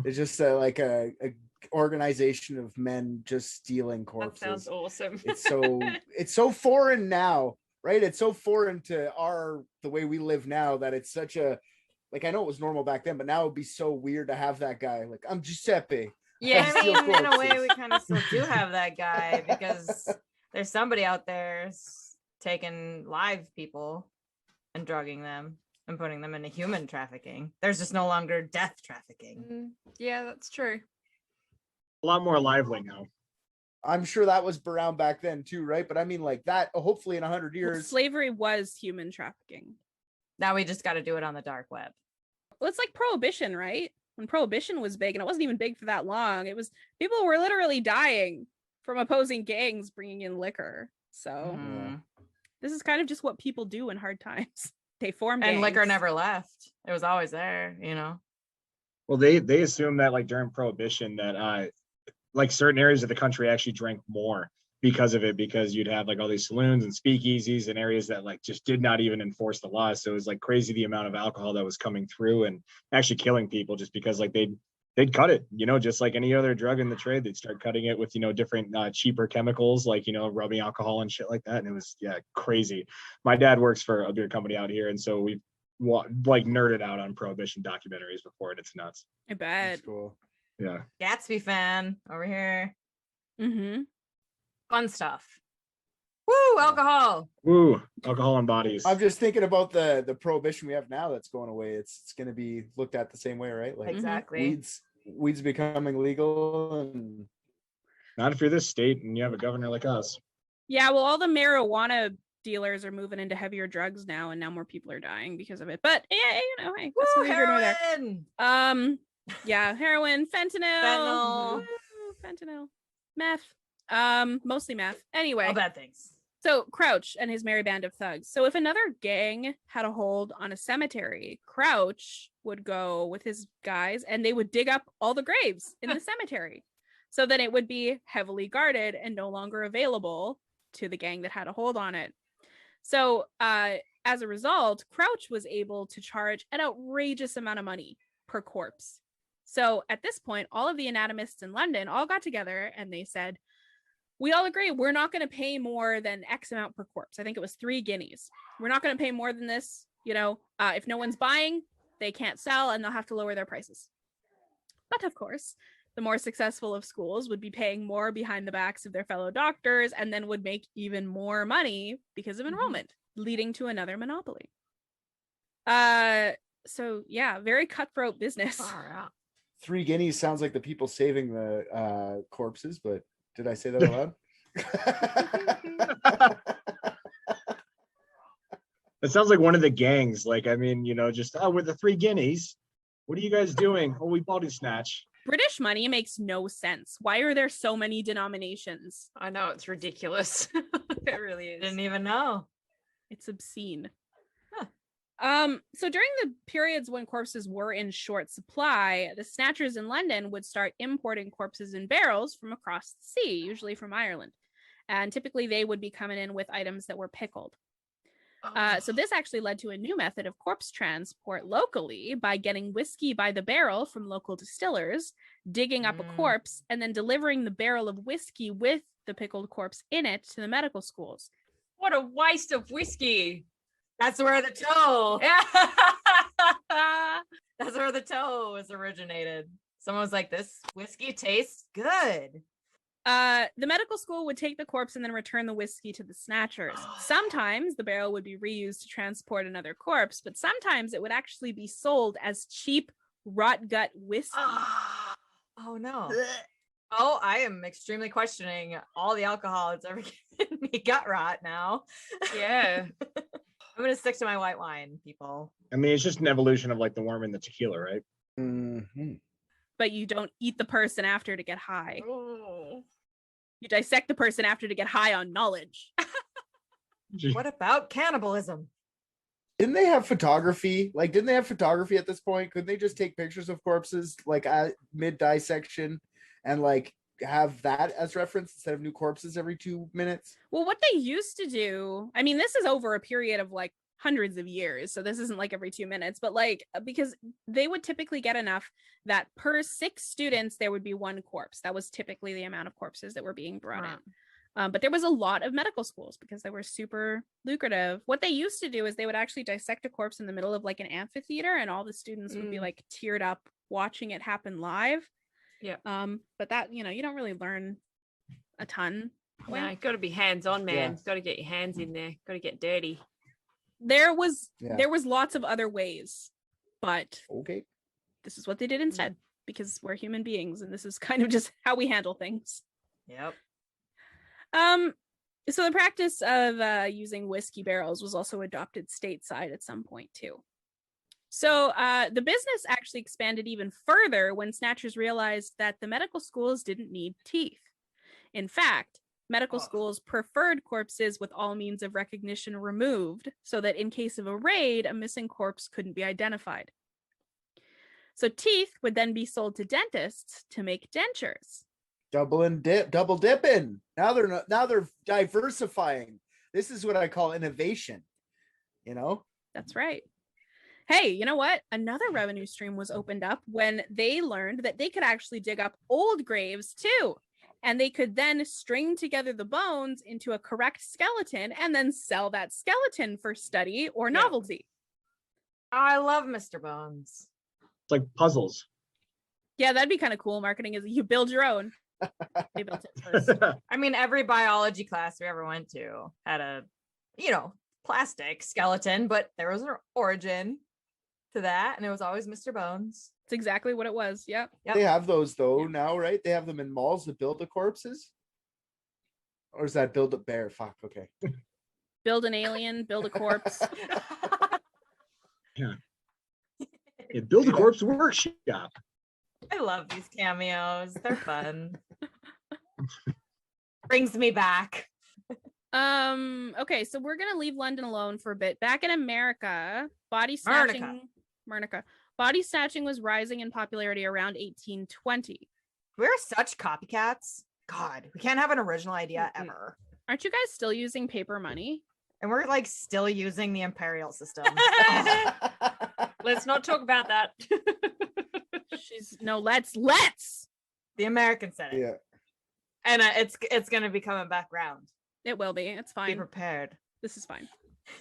It's just like a organization of men just stealing corpses. That sounds awesome. It's so foreign now, right? It's so foreign to the way we live now that it's such a, like, I know it was normal back then, but now it'd be so weird to have that guy. Like, I'm Giuseppe. Yeah, I mean, in a way, we kind of still do have that guy because there's somebody out there taking live people and drugging them and putting them into human trafficking. There's just no longer death trafficking. Yeah, that's true. A lot more lively now. I'm sure that was around back then too, right? But I mean, like that, hopefully in 100 years. Well, slavery was human trafficking. Now we just got to do it on the dark web. Well, it's like prohibition, right? When prohibition was big, and it wasn't even big for that long, it was people were literally dying from opposing gangs bringing in liquor. So this is kind of just what people do in hard times. They form gangs. And liquor never left. It was always there, you know. Well, they assume that like during prohibition that like certain areas of the country actually drank more because of it, because you'd have like all these saloons and speakeasies and areas that like just did not even enforce the laws. So it was like crazy the amount of alcohol that was coming through and actually killing people just because like they'd cut it, you know, just like any other drug in the trade. They'd start cutting it with, you know, different cheaper chemicals, like, you know, rubbing alcohol and shit like that. And it was, crazy. My dad works for a beer company out here. And so we've like nerded out on prohibition documentaries before, and it's nuts. I bet. That's cool. Yeah. Gatsby fan over here. Mm-hmm. Fun stuff. Woo, alcohol. Woo, alcohol and bodies. I'm just thinking about the prohibition we have now that's going away. It's going to be looked at the same way, right? Like exactly. Weeds becoming legal, and not if you're this state and you have a governor like us. Yeah, well, all the marijuana dealers are moving into heavier drugs now, and now more people are dying because of it. But yeah, you know, hey, that's neither nor there. Yeah, heroin, fentanyl, fentanyl, meth, mostly meth. Anyway, all bad things. So Crouch and his merry band of thugs. So if another gang had a hold on a cemetery, Crouch would go with his guys and they would dig up all the graves in the cemetery. So then it would be heavily guarded and no longer available to the gang that had a hold on it. So as a result, Crouch was able to charge an outrageous amount of money per corpse. So at this point, all of the anatomists in London all got together and they said, we all agree we're not going to pay more than X amount per corpse. I think it was 3 guineas. We're not going to pay more than this. You know, if no one's buying, they can't sell and they'll have to lower their prices. But of course, The more successful of schools would be paying more behind the backs of their fellow doctors and then would make even more money because of enrollment, leading to another monopoly. So yeah, very cutthroat business. Far out. 3 guineas sounds like the people saving the corpses, but did I say that aloud? It sounds like one of the gangs. Like, I mean, just with the 3 guineas. What are you guys doing? Oh, we body snatch. British money makes no sense. Why are there so many denominations? I know, it's ridiculous. It really is. Didn't even know. It's obscene. Huh. So during the periods when corpses were in short supply, the Snatchers in London would start importing corpses in barrels from across the sea, usually from Ireland. And typically they would be coming in with items that were pickled. So this actually led to a new method of corpse transport locally by getting whiskey by the barrel from local distillers, digging up a corpse, and then delivering the barrel of whiskey with the pickled corpse in it to the medical schools. What a waste of whiskey. That's where the toe. That's where the toe was originated. Someone was like, "This whiskey tastes good." The medical school would take the corpse and then return the whiskey to the Snatchers. Sometimes the barrel would be reused to transport another corpse, but sometimes it would actually be sold as cheap rot gut whiskey. Oh no. Oh, I am extremely questioning all the alcohol that's ever given me gut rot now. Yeah. I'm gonna stick to my white wine, people. I mean, it's just an evolution of like the worm and the tequila, right? But you don't eat the person after to get high. Oh. You dissect the person after to get high on knowledge. What about cannibalism? Didn't they have photography? Like, didn't they have photography at this point? Couldn't they just take pictures of corpses like at mid dissection and like have that as reference instead of new corpses every 2 minutes? Well, what they used to do, I mean, this is over a period of like hundreds of years, so this isn't like every 2 minutes, but like, because they would typically get enough that per 6 students there would be 1 corpse. That was typically the amount of corpses that were being brought in. But there was a lot of medical schools because they were super lucrative. What they used to do is they would actually dissect a corpse in the middle of like an amphitheater, and all the students would be like teared up watching it happen live. Yeah. But that, you don't really learn a ton. No, got to be hands-on, man. Got to get your hands in there. Got to get dirty. There was lots of other ways, but Okay. this is what they did instead because we're human beings and this is kind of just how we handle things. Yep. So the practice of using whiskey barrels was also adopted stateside at some point too. So the business actually expanded even further when Snatchers realized that the medical schools didn't need teeth. In fact, medical schools preferred corpses with all means of recognition removed so that in case of a raid, a missing corpse couldn't be identified. So teeth would then be sold to dentists to make dentures. Double dipping. Now they're diversifying. This is what I call innovation. That's right. Hey, you know what? Another revenue stream was opened up when they learned that they could actually dig up old graves too. And they could then string together the bones into a correct skeleton and then sell that skeleton for study or novelty. I love Mr. Bones. It's like puzzles. Yeah, that'd be kind of cool. Marketing is you build your own. They built it first. I mean, every biology class we ever went to had a, plastic skeleton, but there was an origin to that, and it was always Mr. Bones. It's exactly what it was. Yep. They have those though now, right? They have them in malls that build the corpses. Or is that build a bear? Fuck. Okay. Build an alien, build a corpse. Yeah, build a corpse workshop. I love these cameos. They're fun. Brings me back. Okay, so we're gonna leave London alone for a bit. Back in America, body snatching was rising in popularity around 1820. We're such copycats. God, we can't have an original idea ever. Aren't you guys still using paper money? And we're like still using the imperial system. Let's not talk about that. Let's. The American Senate. Yeah. And it's gonna be coming back round. It will be. It's fine. Be prepared. This is fine.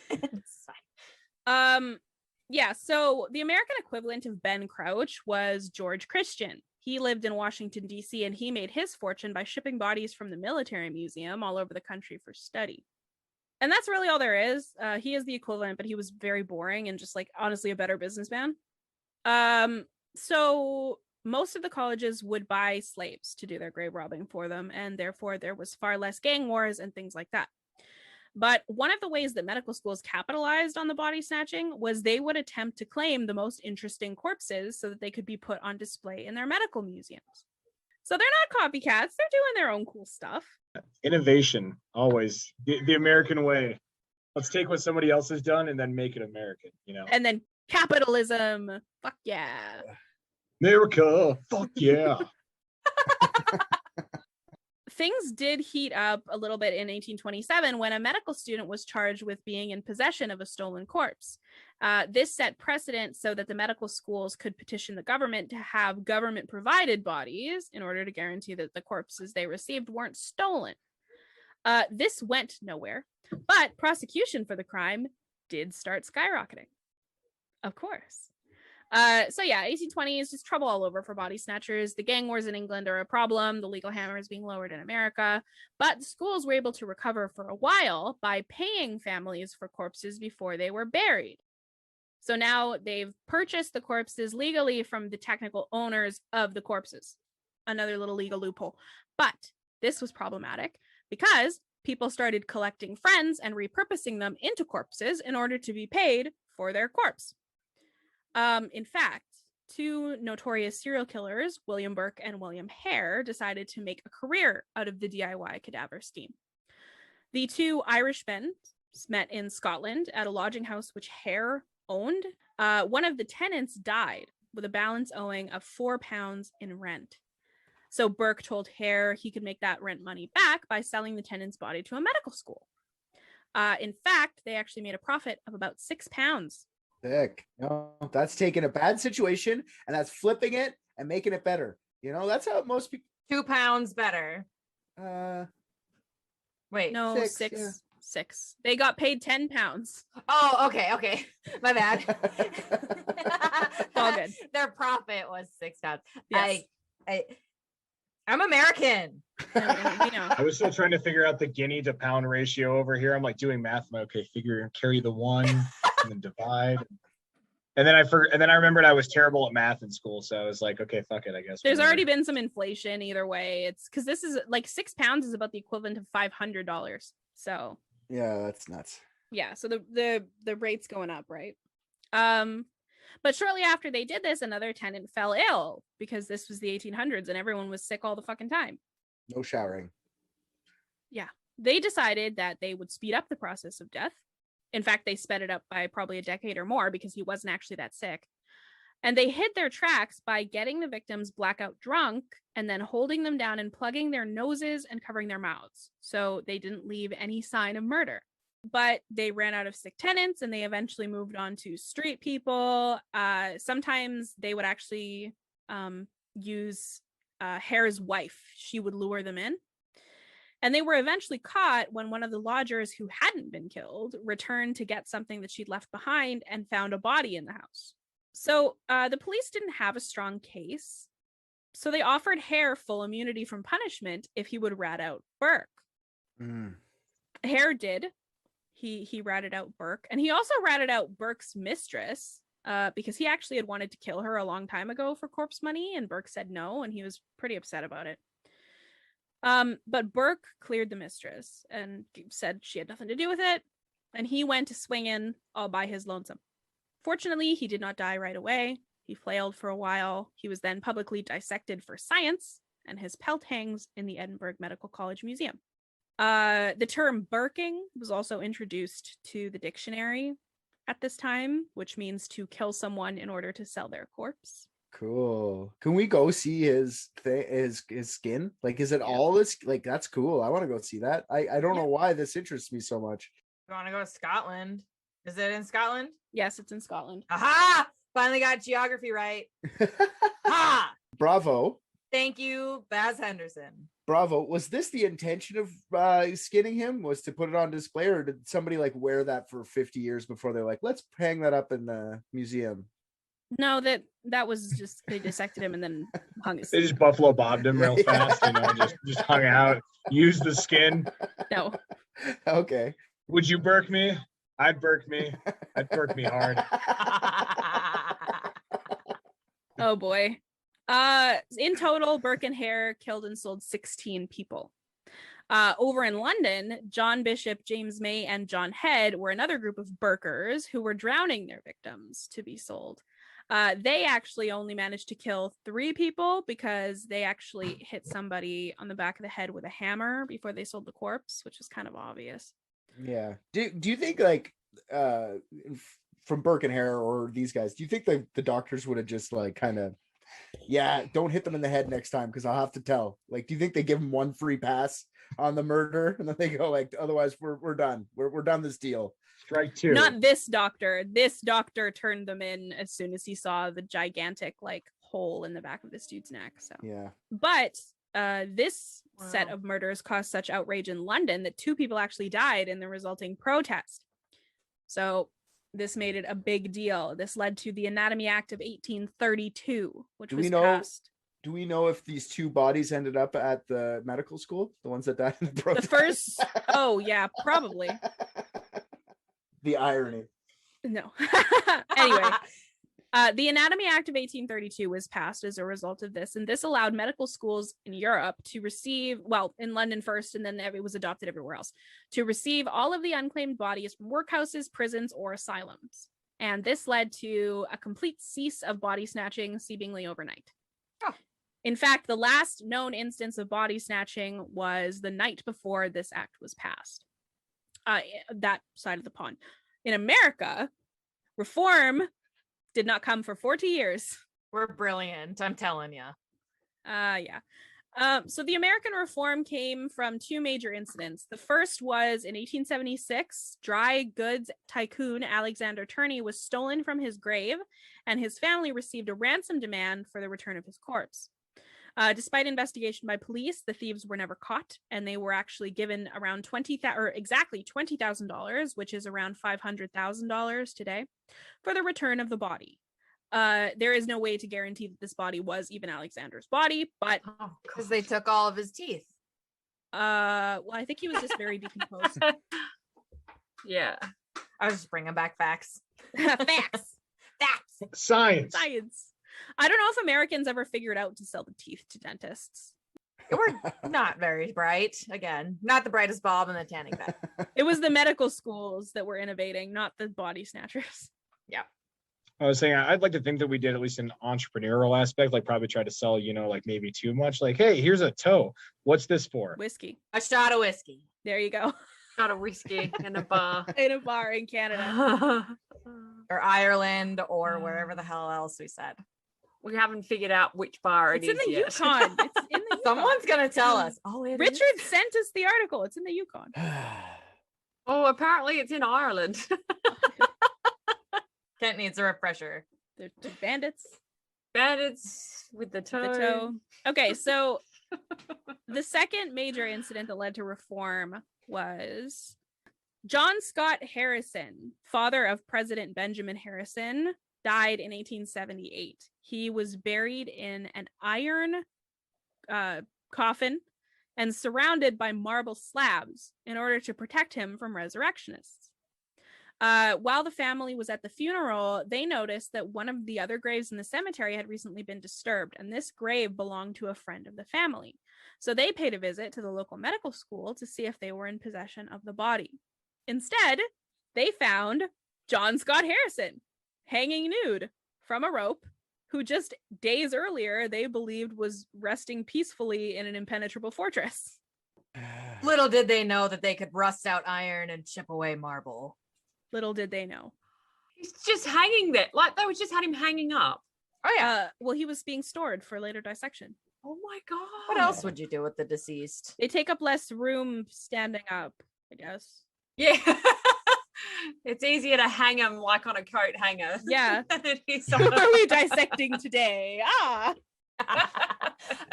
It's fine. Yeah, so the American equivalent of Ben Crouch was George Christian. He lived in Washington, D.C., and he made his fortune by shipping bodies from the military museum all over the country for study. And that's really all there is. He is the equivalent, but he was very boring and just like honestly a better businessman. So most of the colleges would buy slaves to do their grave robbing for them, and therefore there was far less gang wars and things like that. But one of the ways that medical schools capitalized on the body snatching was they would attempt to claim the most interesting corpses so that they could be put on display in their medical museums. So they're not copycats, they're doing their own cool stuff. Innovation, always the American way. Let's take what somebody else has done and then make it American, you know. And then capitalism, fuck yeah. America, fuck yeah. Things did heat up a little bit in 1827 when a medical student was charged with being in possession of a stolen corpse. This set precedent so that the medical schools could petition the government to have government-provided bodies in order to guarantee that the corpses they received weren't stolen. This went nowhere, but prosecution for the crime did start skyrocketing. Of course. So yeah, 1820s, just trouble all over for body snatchers. The gang wars in England are a problem. The legal hammer is being lowered in America. But the schools were able to recover for a while by paying families for corpses before they were buried. So now they've purchased the corpses legally from the technical owners of the corpses. Another little legal loophole. But this was problematic because people started collecting friends and repurposing them into corpses in order to be paid for their corpse. In fact, two notorious serial killers, William Burke and William Hare, decided to make a career out of the DIY cadaver scheme. The two Irishmen met in Scotland at a lodging house which Hare owned. One of the tenants died with a balance owing of £4 in rent. So Burke told Hare he could make that rent money back by selling the tenant's body to a medical school. In fact, they actually made a profit of about £6. Sick. No, that's taking a bad situation and that's flipping it and making it better. You know, that's how most people. £2 better. Wait, No, Six, six. They got paid £10. Oh, okay. My bad. All good. Their profit was £6. Yes. I'm American. You know. I was still trying to figure out the guinea to pound ratio over here. I'm like doing math. I'm like, okay, figure carry the one and then divide. And then I remembered I was terrible at math in school, so I was like, okay, fuck it, I guess. There's whatever. already been some inflation either way. It's because this is like £6 is about the equivalent of $500. So Yeah, that's nuts. yeah, so the rate's going up, right? But shortly after they did this, another tenant fell ill because this was the 1800s and everyone was sick all the fucking time. No showering. Yeah. They decided that they would speed up the process of death. In fact, they sped it up by probably a decade or more because he wasn't actually that sick. And they hid their tracks by getting the victims blackout drunk and then holding them down and plugging their noses and covering their mouths. So they didn't leave any sign of murder. But they ran out of sick tenants and they eventually moved on to street people. Sometimes they would actually use Hare's wife. She would lure them in. And they were eventually caught when one of the lodgers who hadn't been killed returned to get something that she'd left behind and found a body in the house. So the police didn't have a strong case. So they offered Hare full immunity from punishment if he would rat out Burke. Hare did. He ratted out Burke. And he also ratted out Burke's mistress because he actually had wanted to kill her a long time ago for corpse money. And Burke said no. And he was pretty upset about it. But Burke cleared the mistress and said she had nothing to do with it. And he went to swinging all by his lonesome. Fortunately, he did not die right away. He flailed for a while. He was then publicly dissected for science, and his pelt hangs in the Edinburgh Medical College Museum. The term burking was also introduced to the dictionary at this time, which means to kill someone in order to sell their corpse. Cool. Can we go see his skin? Like, is it all this? Like, that's cool. I want to go see that. I don't know why this interests me so much. You want to go to Scotland? Is it in Scotland? Yes, it's in Scotland. Aha! Finally got geography right. Ha! Bravo. Thank you, Baz Henderson. Bravo. Was this the intention of skinning him? Was to put it on display, or did somebody like wear that for 50 years before they're like, let's hang that up in the museum? No, that was just they dissected him and then hung his. They just Buffalo Bobbed him real fast, just hung out, used the skin. No. Okay. Would you Burke me? I'd Burke me. I'd Burke me hard. Oh boy. In total, Burke and Hare killed and sold 16 people. Over in London, John Bishop, James May, and John Head were another group of Burkers who were drowning their victims to be sold. They actually only managed to kill 3 people because they actually hit somebody on the back of the head with a hammer before they sold the corpse, which is kind of obvious. Yeah. Do you think like from Burke and Hare or these guys, do you think the doctors would have just like kind of, yeah, don't hit them in the head next time because I'll have to tell? Like, do you think they give them one free pass on the murder and then they go like, otherwise we're done. We're done this deal. Strike 2. Not this doctor. This doctor turned them in as soon as he saw the gigantic like hole in the back of this dude's neck. So Yeah. But this set Wow. of murders caused such outrage in London that 2 people actually died in the resulting protest. So this made it a big deal. This led to the Anatomy Act of 1832, which Do was we know- passed. Do we know if these 2 bodies ended up at the medical school? The ones that died in the The protest? first, oh yeah, probably. The irony. No. Anyway, the Anatomy Act of 1832 was passed as a result of this, and this allowed medical schools in Europe to receive, well, in London first, and then it was adopted everywhere else, to receive all of the unclaimed bodies from workhouses, prisons, or asylums. And this led to a complete cease of body snatching seemingly overnight. Oh. In fact, the last known instance of body snatching was the night before this act was passed. That side of the pond. In America, reform did not come for 40 years. We're brilliant, I'm telling you. Yeah. So the American reform came from 2 major incidents. The first was in 1876, dry goods tycoon Alexander Turney was stolen from his grave, and his family received a ransom demand for the return of his corpse. Despite investigation by police, the thieves were never caught, and they were actually given around exactly $20,000, which is around $500,000 today, for the return of the body. There is no way to guarantee that this body was even Alexander's body, but Because they took all of his teeth. well, I think he was just very decomposed. Yeah. I was just bringing back facts. Facts. Science. Science. I don't know if Americans ever figured out to sell the teeth to dentists. We're not very bright. Again, not the brightest bulb in the tanning bed. It was the medical schools that were innovating, not the body snatchers. I was saying, I'd like to think that we did at least an entrepreneurial aspect, like probably try to sell, like maybe too much. Like, hey, here's a toe. What's this for? Whiskey. A shot of whiskey. There you go. Got a whiskey in a bar. In a bar in Canada. Or Ireland or wherever the hell else we said. We haven't figured out which bar It's it in is the yet. Yukon. It's in the Yukon. Someone's gonna tell us. Oh, it is. Richard sent us the article. It's in the Yukon. Oh, apparently it's in Ireland. Kent needs a refresher. They're bandits. Bandits with the toe. The toe. Okay, so the second major incident that led to reform was John Scott Harrison, father of President Benjamin Harrison, died in 1878. He was buried in an iron coffin and surrounded by marble slabs in order to protect him from resurrectionists. While the family was at the funeral, they noticed that one of the other graves in the cemetery had recently been disturbed, and this grave belonged to a friend of the family. So they paid a visit to the local medical school to see if they were in possession of the body. Instead, they found John Scott Harrison hanging nude from a rope, who just days earlier they believed was resting peacefully in an impenetrable fortress. Little did they know that they could rust out iron and chip away marble. Little did they know. He's just hanging there. Like they just had him hanging up. Oh yeah. Well, he was being stored for later dissection. Oh my god. What else would you do with the deceased? They take up less room standing up, I guess. Yeah. It's easier to hang him like on a coat hanger. Yeah. than it is Who on are we dissecting today?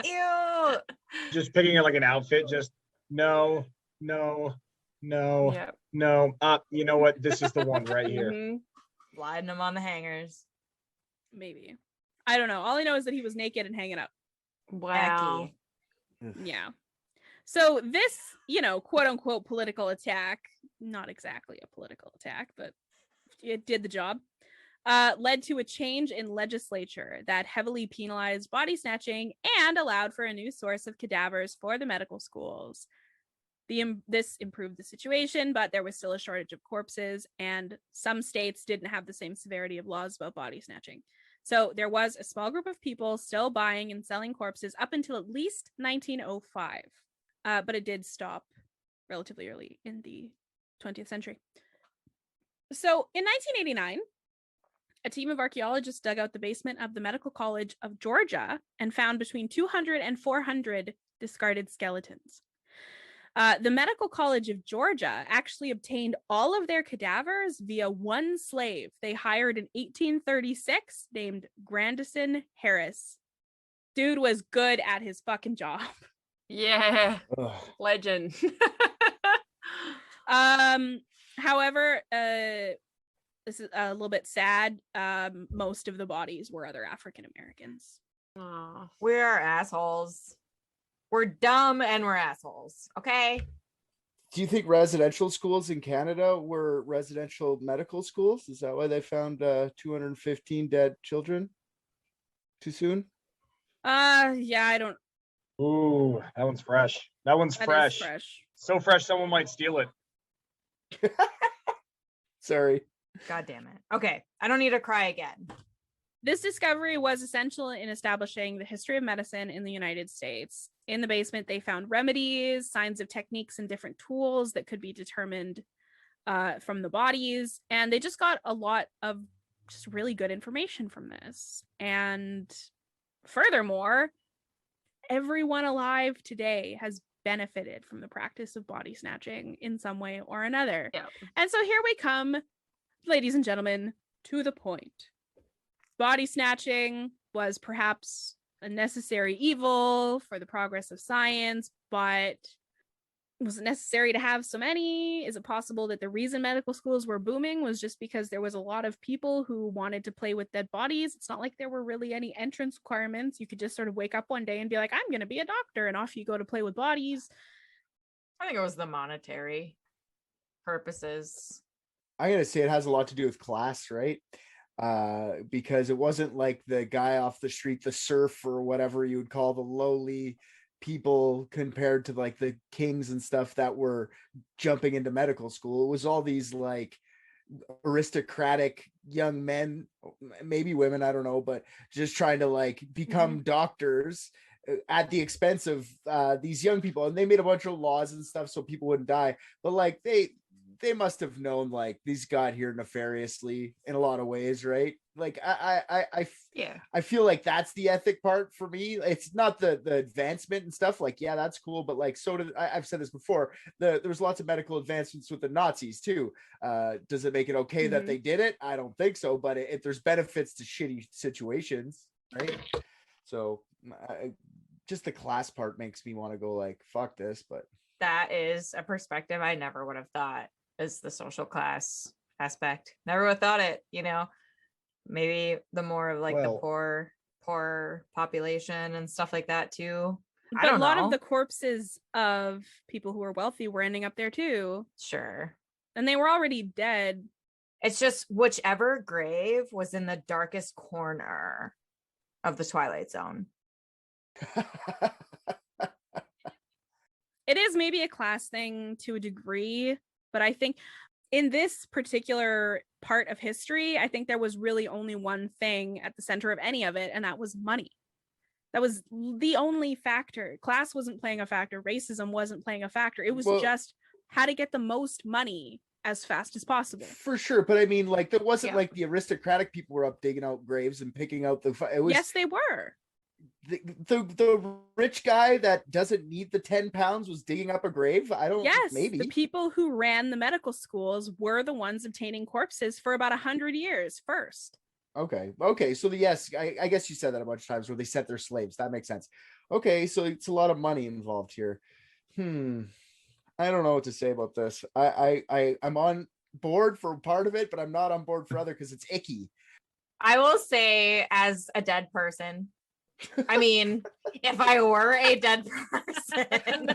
Ew. Just picking it like an outfit. Just no. Yeah. No. You know what? This is the one right here. Mhm. Sliding them on the hangers. Maybe. I don't know. All I know is that he was naked and hanging up. Wow. Yeah. So this, quote unquote political attack, not exactly a political attack, but it did the job, led to a change in legislature that heavily penalized body snatching and allowed for a new source of cadavers for the medical schools. This improved the situation, but there was still a shortage of corpses, and some states didn't have the same severity of laws about body snatching. So there was a small group of people still buying and selling corpses up until at least 1905, but it did stop relatively early in the 20th century. So in 1989, a team of archaeologists dug out the basement of the Medical College of Georgia and found between 200 and 400 discarded skeletons. The Medical College of Georgia actually obtained all of their cadavers via one slave they hired in 1836 named Grandison Harris. Dude was good at his fucking job. Yeah. Ugh. Legend. However, this is a little bit sad. Most of the bodies were other African Americans. Aw. We're assholes. We're dumb and we're assholes. Okay. Do you think residential schools in Canada were residential medical schools? Is that why they found 215 dead children too soon? Yeah, I don't. Ooh, that one's fresh. That one's That fresh. is fresh. So fresh, someone might steal it. Sorry. God damn it. Okay. I don't need to cry again. This discovery was essential in establishing the history of medicine in the United States. In the basement, they found remedies, signs of techniques, and different tools that could be determined from the bodies. And they just got a lot of just really good information from this. And furthermore, everyone alive today has benefited from the practice of body snatching in some way or another. Yeah. And so here we come, ladies and gentlemen, to the point. Body snatching was perhaps a necessary evil for the progress of science, but was it necessary to have so many? Is it possible that the reason medical schools were booming was just because there was a lot of people who wanted to play with dead bodies? It's not like there were really any entrance requirements. You could just sort of wake up one day and be like, I'm going to be a doctor, and off you go to play with bodies. I think it was the monetary purposes. I'm going to say it has a lot to do with class, right? Because it wasn't like the guy off the street, the serf or whatever you would call the lowly people compared to like the kings and stuff that were jumping into medical school. It was all these like aristocratic young men, maybe women, I don't know, but just trying to like become doctors at the expense of these young people. And they made a bunch of laws and stuff so people wouldn't die, but like they must have known like these got here nefariously in a lot of ways, right? Like I feel like that's the ethic part for me. It's not the advancement and stuff. Like, yeah, that's cool, but like, so did I've said this before. There's lots of medical advancements with the Nazis too. Does it make it okay that they did it? I don't think so. But if there's benefits to shitty situations, right? So just the class part makes me want to go like, fuck this. But That is a perspective I never would have thought, is the social class aspect. Never would have thought it, maybe the more of like the poor population and stuff like that too. But a lot of the corpses of people who were wealthy were ending up there too. Sure. And they were already dead. It's just whichever grave was in the darkest corner of the Twilight Zone. It is maybe a class thing to a degree, but I think in this particular part of history, I think there was really only one thing at the center of any of it, and that was money. That was the only factor. Class wasn't playing a factor. Racism wasn't playing a factor. It was just how to get the most money as fast as possible. For sure. But I mean, like, there wasn't like the aristocratic people were up digging out graves and picking out it was, yes, they were. The rich guy that doesn't need the 10 pounds was digging up a grave. Maybe the people who ran the medical schools were the ones obtaining corpses for about 100 years first. Okay, so yes, I guess you said that a bunch of times where they sent their slaves. That makes sense. Okay, so it's a lot of money involved here. I don't know what to say about this. I'm on board for part of it, but I'm not on board for other because it's icky. I will say, as a dead person, I mean, if I were a dead person,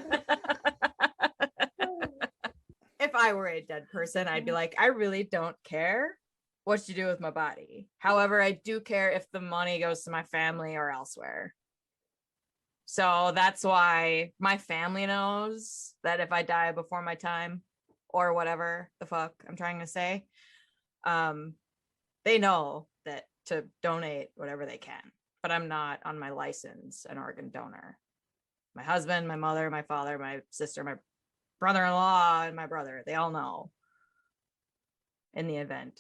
if I were a dead person, I'd be like, I really don't care what you do with my body. However, I do care if the money goes to my family or elsewhere. So that's why my family knows that if I die before my time or whatever the fuck I'm trying to say, they know that to donate whatever they can. But I'm not on my license an organ donor. My husband, my mother, my father, my sister, my brother-in-law, and my brother, they all know in the event.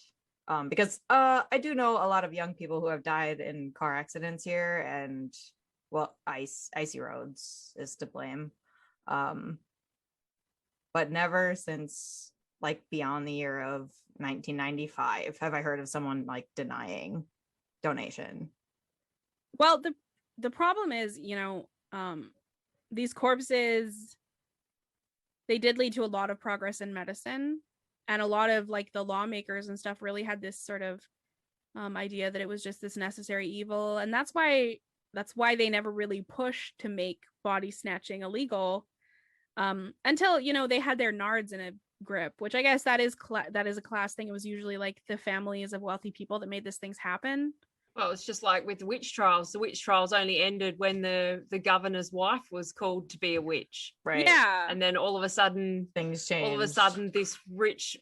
Because I do know a lot of young people who have died in car accidents here, and well, icy roads is to blame. But never since like beyond the year of 1995 have I heard of someone like denying donation. Well, the problem is, these corpses, they did lead to a lot of progress in medicine, and a lot of like the lawmakers and stuff really had this sort of idea that it was just this necessary evil, and that's why they never really pushed to make body snatching illegal until they had their nards in a grip, which I guess that is a class thing. It was usually like the families of wealthy people that made these things happen. Well, it's just like with the witch trials. The witch trials only ended when the governor's wife was called to be a witch. Right. Yeah. And then all of a sudden things changed. All of a sudden this rich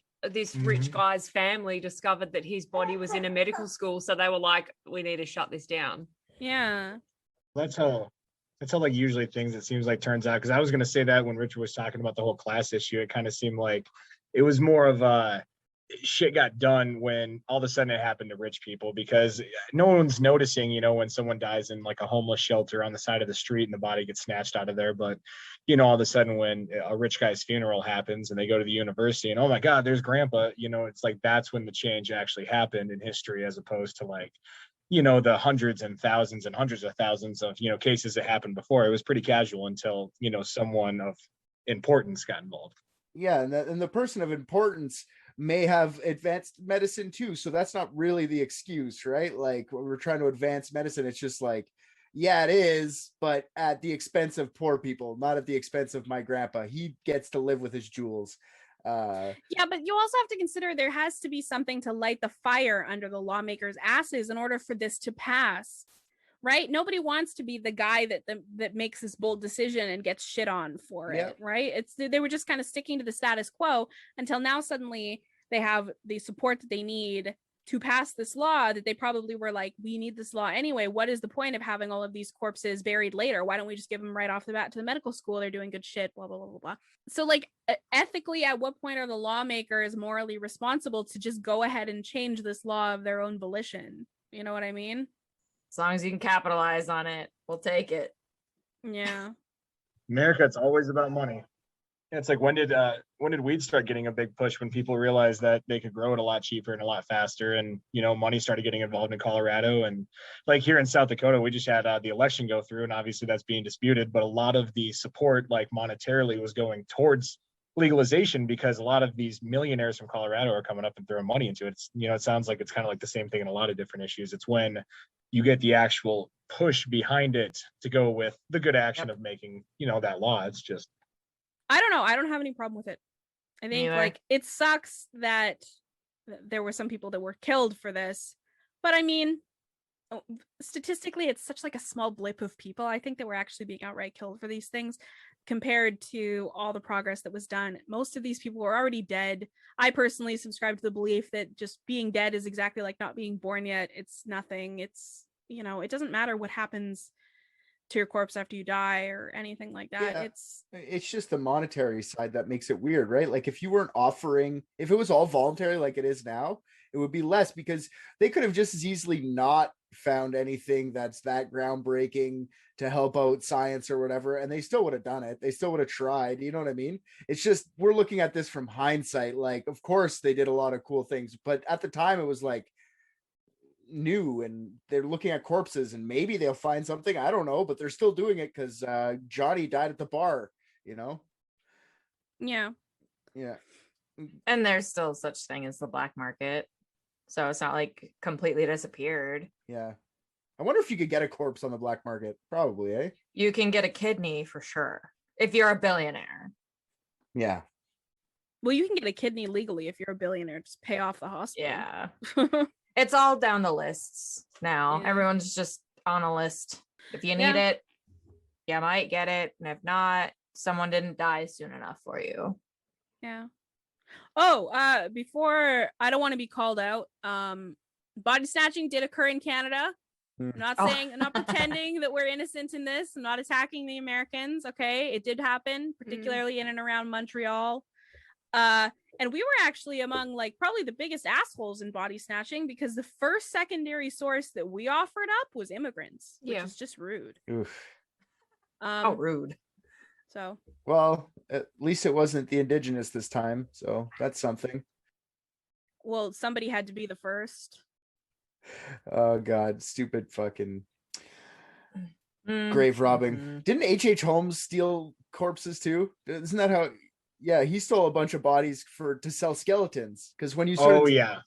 guy's family discovered that his body was in a medical school. So they were like, we need to shut this down. Yeah. That's how like usually things, it seems like, turns out. Because I was going to say that when Richard was talking about the whole class issue, it kind of seemed like it was more of shit got done when all of a sudden it happened to rich people, because no one's noticing, when someone dies in like a homeless shelter on the side of the street and the body gets snatched out of there. But, all of a sudden when a rich guy's funeral happens and they go to the university and, oh my God, there's grandpa, it's like, that's when the change actually happened in history, as opposed to like, the hundreds and thousands and hundreds of thousands of, cases that happened before. It was pretty casual until, someone of importance got involved. Yeah. And the person of importance may have advanced medicine too. So that's not really the excuse, right? Like when we're trying to advance medicine, it's just like, yeah, it is, but at the expense of poor people, not at the expense of my grandpa. He gets to live with his jewels. Yeah, but you also have to consider there has to be something to light the fire under the lawmakers' asses in order for this to pass, right? Nobody wants to be the guy that makes this bold decision and gets shit on for it, right? They were just kind of sticking to the status quo until now suddenly they have the support that they need to pass this law that they probably were like, we need this law anyway. What is the point of having all of these corpses buried later? Why don't we just give them right off the bat to the medical school? They're doing good shit, blah, blah, blah, blah, blah. So like ethically, at what point are the lawmakers morally responsible to just go ahead and change this law of their own volition? You know what I mean? As long as you can capitalize on it, we'll take it. Yeah. America, it's always about money. It's like, when did weed start getting a big push? When people realized that they could grow it a lot cheaper and a lot faster, and money started getting involved in Colorado. And like here in South Dakota, we just had the election go through, and obviously that's being disputed, but a lot of the support, like monetarily, was going towards legalization, because a lot of these millionaires from Colorado are coming up and throwing money into it. It's, it sounds like it's kind of like the same thing in a lot of different issues. It's when you get the actual push behind it to go with the good action of making that law. It's just, I don't know. I don't have any problem with it. I think like it sucks that there were some people that were killed for this, but I mean, statistically, it's such like a small blip of people, I think, that were actually being outright killed for these things compared to all the progress that was done. Most of these people were already dead. I personally subscribe to the belief that just being dead is exactly like not being born yet. It's nothing. It's, it doesn't matter what happens to your corpse after you die or anything like that. Yeah, it's just the monetary side that makes it weird, right? Like if you weren't offering, if it was all voluntary like it is now, it would be less, because they could have just as easily not found anything that's that groundbreaking to help out science or whatever, and they still would have done it. They still would have tried. You know what I mean? It's just, we're looking at this from hindsight. Like, of course they did a lot of cool things, but at the time it was like new, and they're looking at corpses and maybe they'll find something. I don't know, but they're still doing it because Johnny died at the bar, Yeah. Yeah. And there's still such thing as the black market. So it's not like completely disappeared. Yeah. I wonder if you could get a corpse on the black market. Probably, eh? You can get a kidney for sure if you're a billionaire. Yeah. Well, you can get a kidney legally if you're a billionaire. Just pay off the hospital. Yeah. It's all down the lists now. Yeah. Everyone's just on a list. If you need it, you might get it. And if not, someone didn't die soon enough for you. Yeah. Oh, before, I don't want to be called out. Body snatching did occur in Canada. I'm not saying, I'm not pretending that we're innocent in this. I'm not attacking the Americans. Okay. It did happen, particularly in and around Montreal. And we were actually among like probably the biggest assholes in body snatching, because the first secondary source that we offered up was immigrants, which is just rude. Oof. How rude. So, well, at least it wasn't the indigenous this time, so that's something. well, somebody had to be the first. Oh god, stupid fucking grave robbing. Didn't H.H. Holmes steal corpses too? Isn't that how? Yeah, he stole a bunch of bodies to sell skeletons, because when you started... Oh yeah.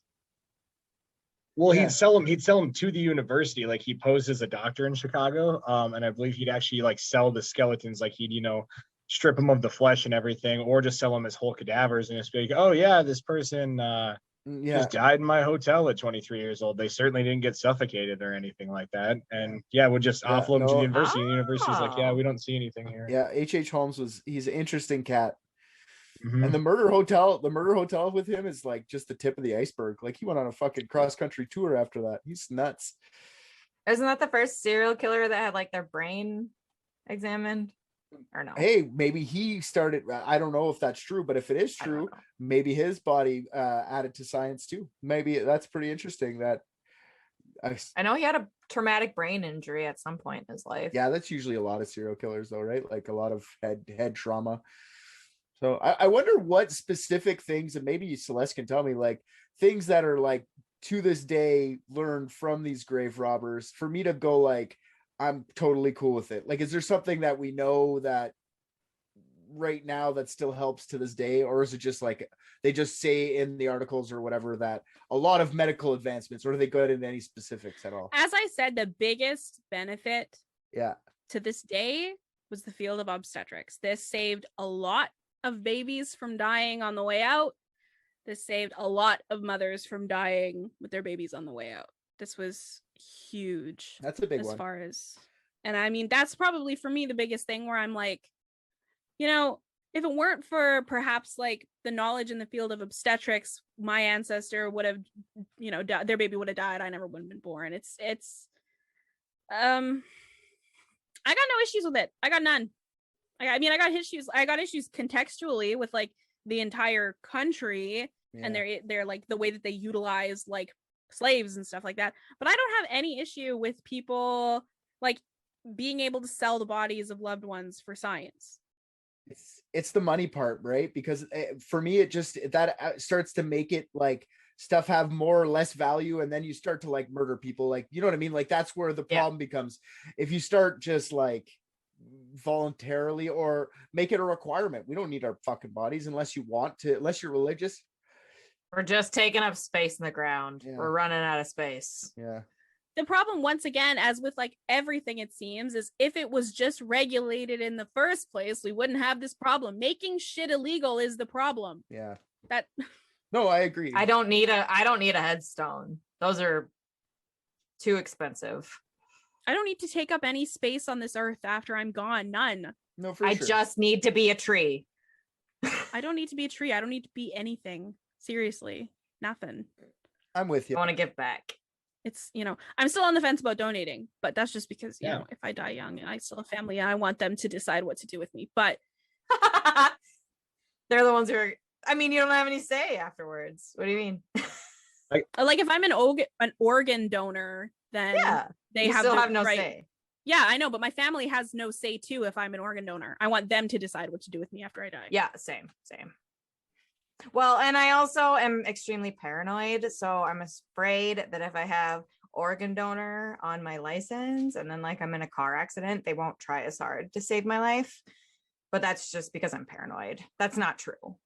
Well, he'd sell them to the university. Like, he posed as a doctor in Chicago, and I believe he'd actually like sell the skeletons. Like, he'd strip them of the flesh and everything, or just sell them as whole cadavers and just be like, oh yeah, this person just died in my hotel at 23 years old. They certainly didn't get suffocated or anything like that. And would just offload them to the university. And the university's like, yeah, we don't see anything here. Yeah, H.H. Holmes he's an interesting cat. Mm-hmm. And the murder hotel with him is like just the tip of the iceberg. Like, he went on a fucking cross-country tour after that. He's nuts. Isn't that the first serial killer that had like their brain examined? Or no? Hey, maybe he started. I don't know if that's true, but if it is true, maybe his body added to science too. Maybe that's pretty interesting. That I know he had a traumatic brain injury at some point in his life. Yeah, that's usually a lot of serial killers, though, right? Like a lot of head trauma. So I wonder what specific things, and maybe Celeste can tell me, like things that are like to this day learned from these grave robbers, for me to go like, I'm totally cool with it. Like, is there something that we know that right now that still helps to this day? Or is it just like, they just say in the articles or whatever that a lot of medical advancements, or do they go into any specifics at all? As I said, the biggest benefit to this day was the field of obstetrics. This saved a lot of babies from dying on the way out. This saved a lot of mothers from dying with their babies on the way out. This was huge. That's a big one. As far as, and I mean, that's probably for me the biggest thing, where I'm like, if it weren't for perhaps like the knowledge in the field of obstetrics, my ancestor would have, their baby would have died. I never would have been born. I got no issues with it. I got none. I got issues contextually with like the entire country and they're like the way that they utilize like slaves and stuff like that. But I don't have any issue with people like being able to sell the bodies of loved ones for science. It's the money part, right? Because for me, it just that starts to make it like stuff have more or less value, and then you start to like murder people. Like, you know what I mean? Like, that's where the problem becomes. If you start just like voluntarily or make it a requirement, we don't need our fucking bodies unless you want to, unless you're religious. We're just taking up space in the ground. We're running out of space. The problem, once again, as with like everything, it seems, is if it was just regulated in the first place, we wouldn't have this problem. Making shit illegal is the problem. No, I agree. I don't need a headstone. Those are too expensive. I don't need to take up any space on this earth after I'm gone. None. No, I just need to be a tree. I don't need to be a tree. I don't need to be anything. Seriously, nothing. I'm with you. I want to give back. It's, I'm still on the fence about donating, but that's just because, if I die young and I still have family and I want them to decide what to do with me. But they're the ones who are, you don't have any say afterwards. What do you mean? Like if I'm an organ donor, then they still have no say. Yeah, I know, but my family has no say too if I'm an organ donor. I want them to decide what to do with me after I die. Yeah, same. Well, and I also am extremely paranoid, so I'm afraid that if I have organ donor on my license and then like I'm in a car accident, they won't try as hard to save my life. But that's just because I'm paranoid. That's not true.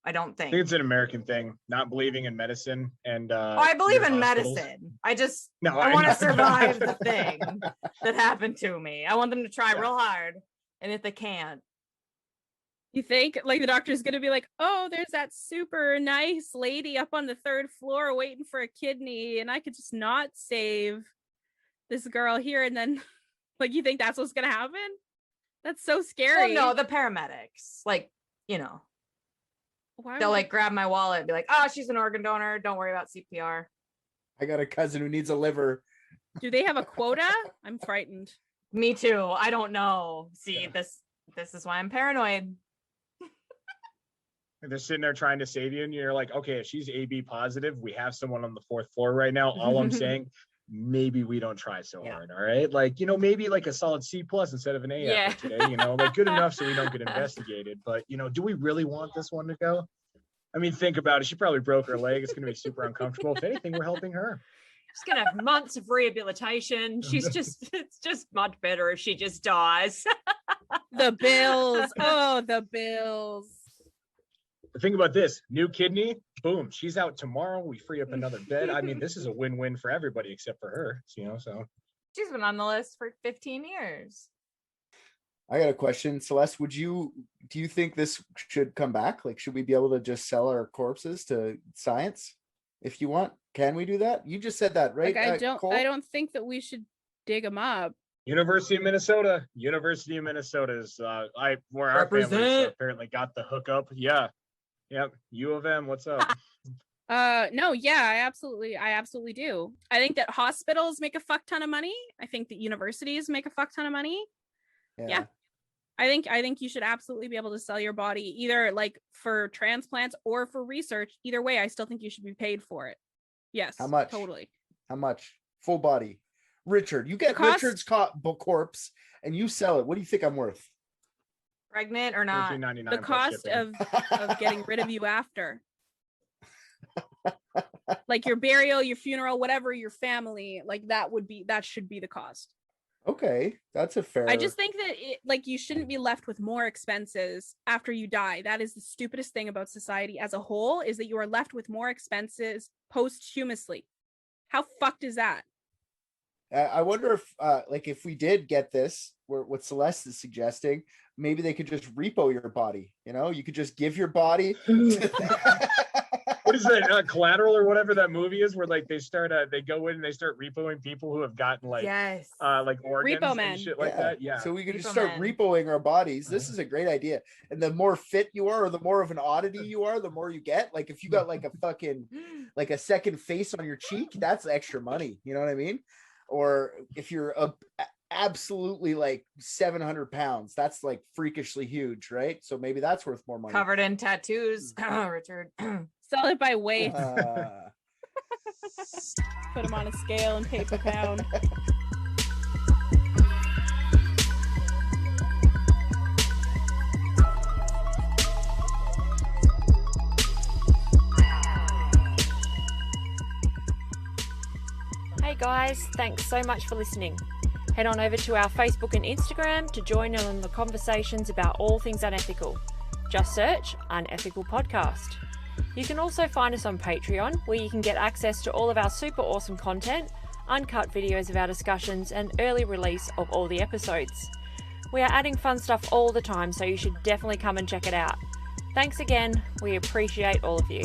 I don't I think. think it's an American thing, not believing in medicine and I believe your in hospitals. medicine. I just No, I want to know. survive the thing that happened to me. I want them to try Yeah. real hard, and if they can't, You think like the doctor's gonna be like, oh, there's that super nice lady up on the 3rd floor waiting for a kidney, and I could just not save this girl here, and then like you think that's what's gonna happen? That's so scary. well, no, the paramedics, like, you know, Why they'll would like grab my wallet and be like, oh, she's an organ donor. Don't worry about CPR. I got a cousin who needs a liver. do they have a quota? I'm frightened. Me too. I don't know. See, this is why I'm paranoid. They're sitting there trying to save you, and you're like, okay, if she's AB positive, we have someone on the 4th floor right now. All I'm saying, maybe we don't try so hard. All right, like, maybe like a solid C+ instead of an A effort today. Like good enough so we don't get investigated. But do we really want this one to go? I mean, think about it. She probably broke her leg. It's gonna be super uncomfortable. If anything, we're helping her. She's gonna have months of rehabilitation. It's just much better if she just dies. The bills. Oh, the bills. The thing about this, new kidney, boom, she's out tomorrow. We free up another bed. I mean, this is a win-win for everybody except for her. So She's been on the list for 15 years. I got a question. Celeste, do you think this should come back? Like, should we be able to just sell our corpses to science if you want? Can we do that? You just said that, right? Like, Cole? I don't think that we should dig them up. University of Minnesota is where our family Represent. apparently got the hookup. Yeah. Yep. U of M, what's up? No, yeah, I absolutely do. I think that hospitals make a fuck ton of money. I think that universities make a fuck ton of money. Yeah. I think you should absolutely be able to sell your body either like for transplants or for research. Either way, I still think you should be paid for it. Yes. How much? Totally. How much? Full body. Richard, you get Richard's corpse and you sell it. What do you think I'm worth? Pregnant or not? $13.99 The plus cost shipping. of getting rid of you after. Like your burial, your funeral, whatever, your family, like that should be the cost. Okay, that's a fair. I just think that like you shouldn't be left with more expenses after you die. That is the stupidest thing about society as a whole, is that you are left with more expenses posthumously. How fucked is that? I wonder if like if we did get this, what Celeste is suggesting, maybe they could just repo your body. You could just give your body What is that, Collateral or whatever that movie is, where like they go in and they start repoing people who have gotten like Yes. like organs Repo and man. shit like that. Yeah. So we could just Repo start man. repoing our bodies. This is a great idea. And the more fit you are, or the more of an oddity you are, the more you get. Like if you got like a fucking like a second face on your cheek, that's extra money. You know what I mean? Or if you're absolutely like 700 pounds, that's like freakishly huge, right? So maybe that's worth more money. Covered in tattoos, Richard. Sell it by weight. Uh, Put them on a scale and pay per pound. Hey guys, thanks so much for listening. Head on over to our Facebook and Instagram to join in on the conversations about all things unethical. Just search Unethical Podcast. You can also find us on Patreon, where you can get access to all of our super awesome content, uncut videos of our discussions, and early release of all the episodes. We are adding fun stuff all the time, so you should definitely come and check it out. Thanks again, we appreciate all of you.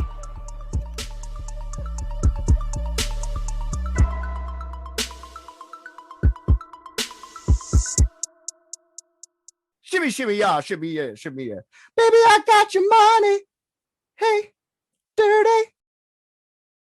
shimmy, shimmy, yeah, shimmy, yeah, shimmy, yeah. Baby, I got your money. Hey, dirty.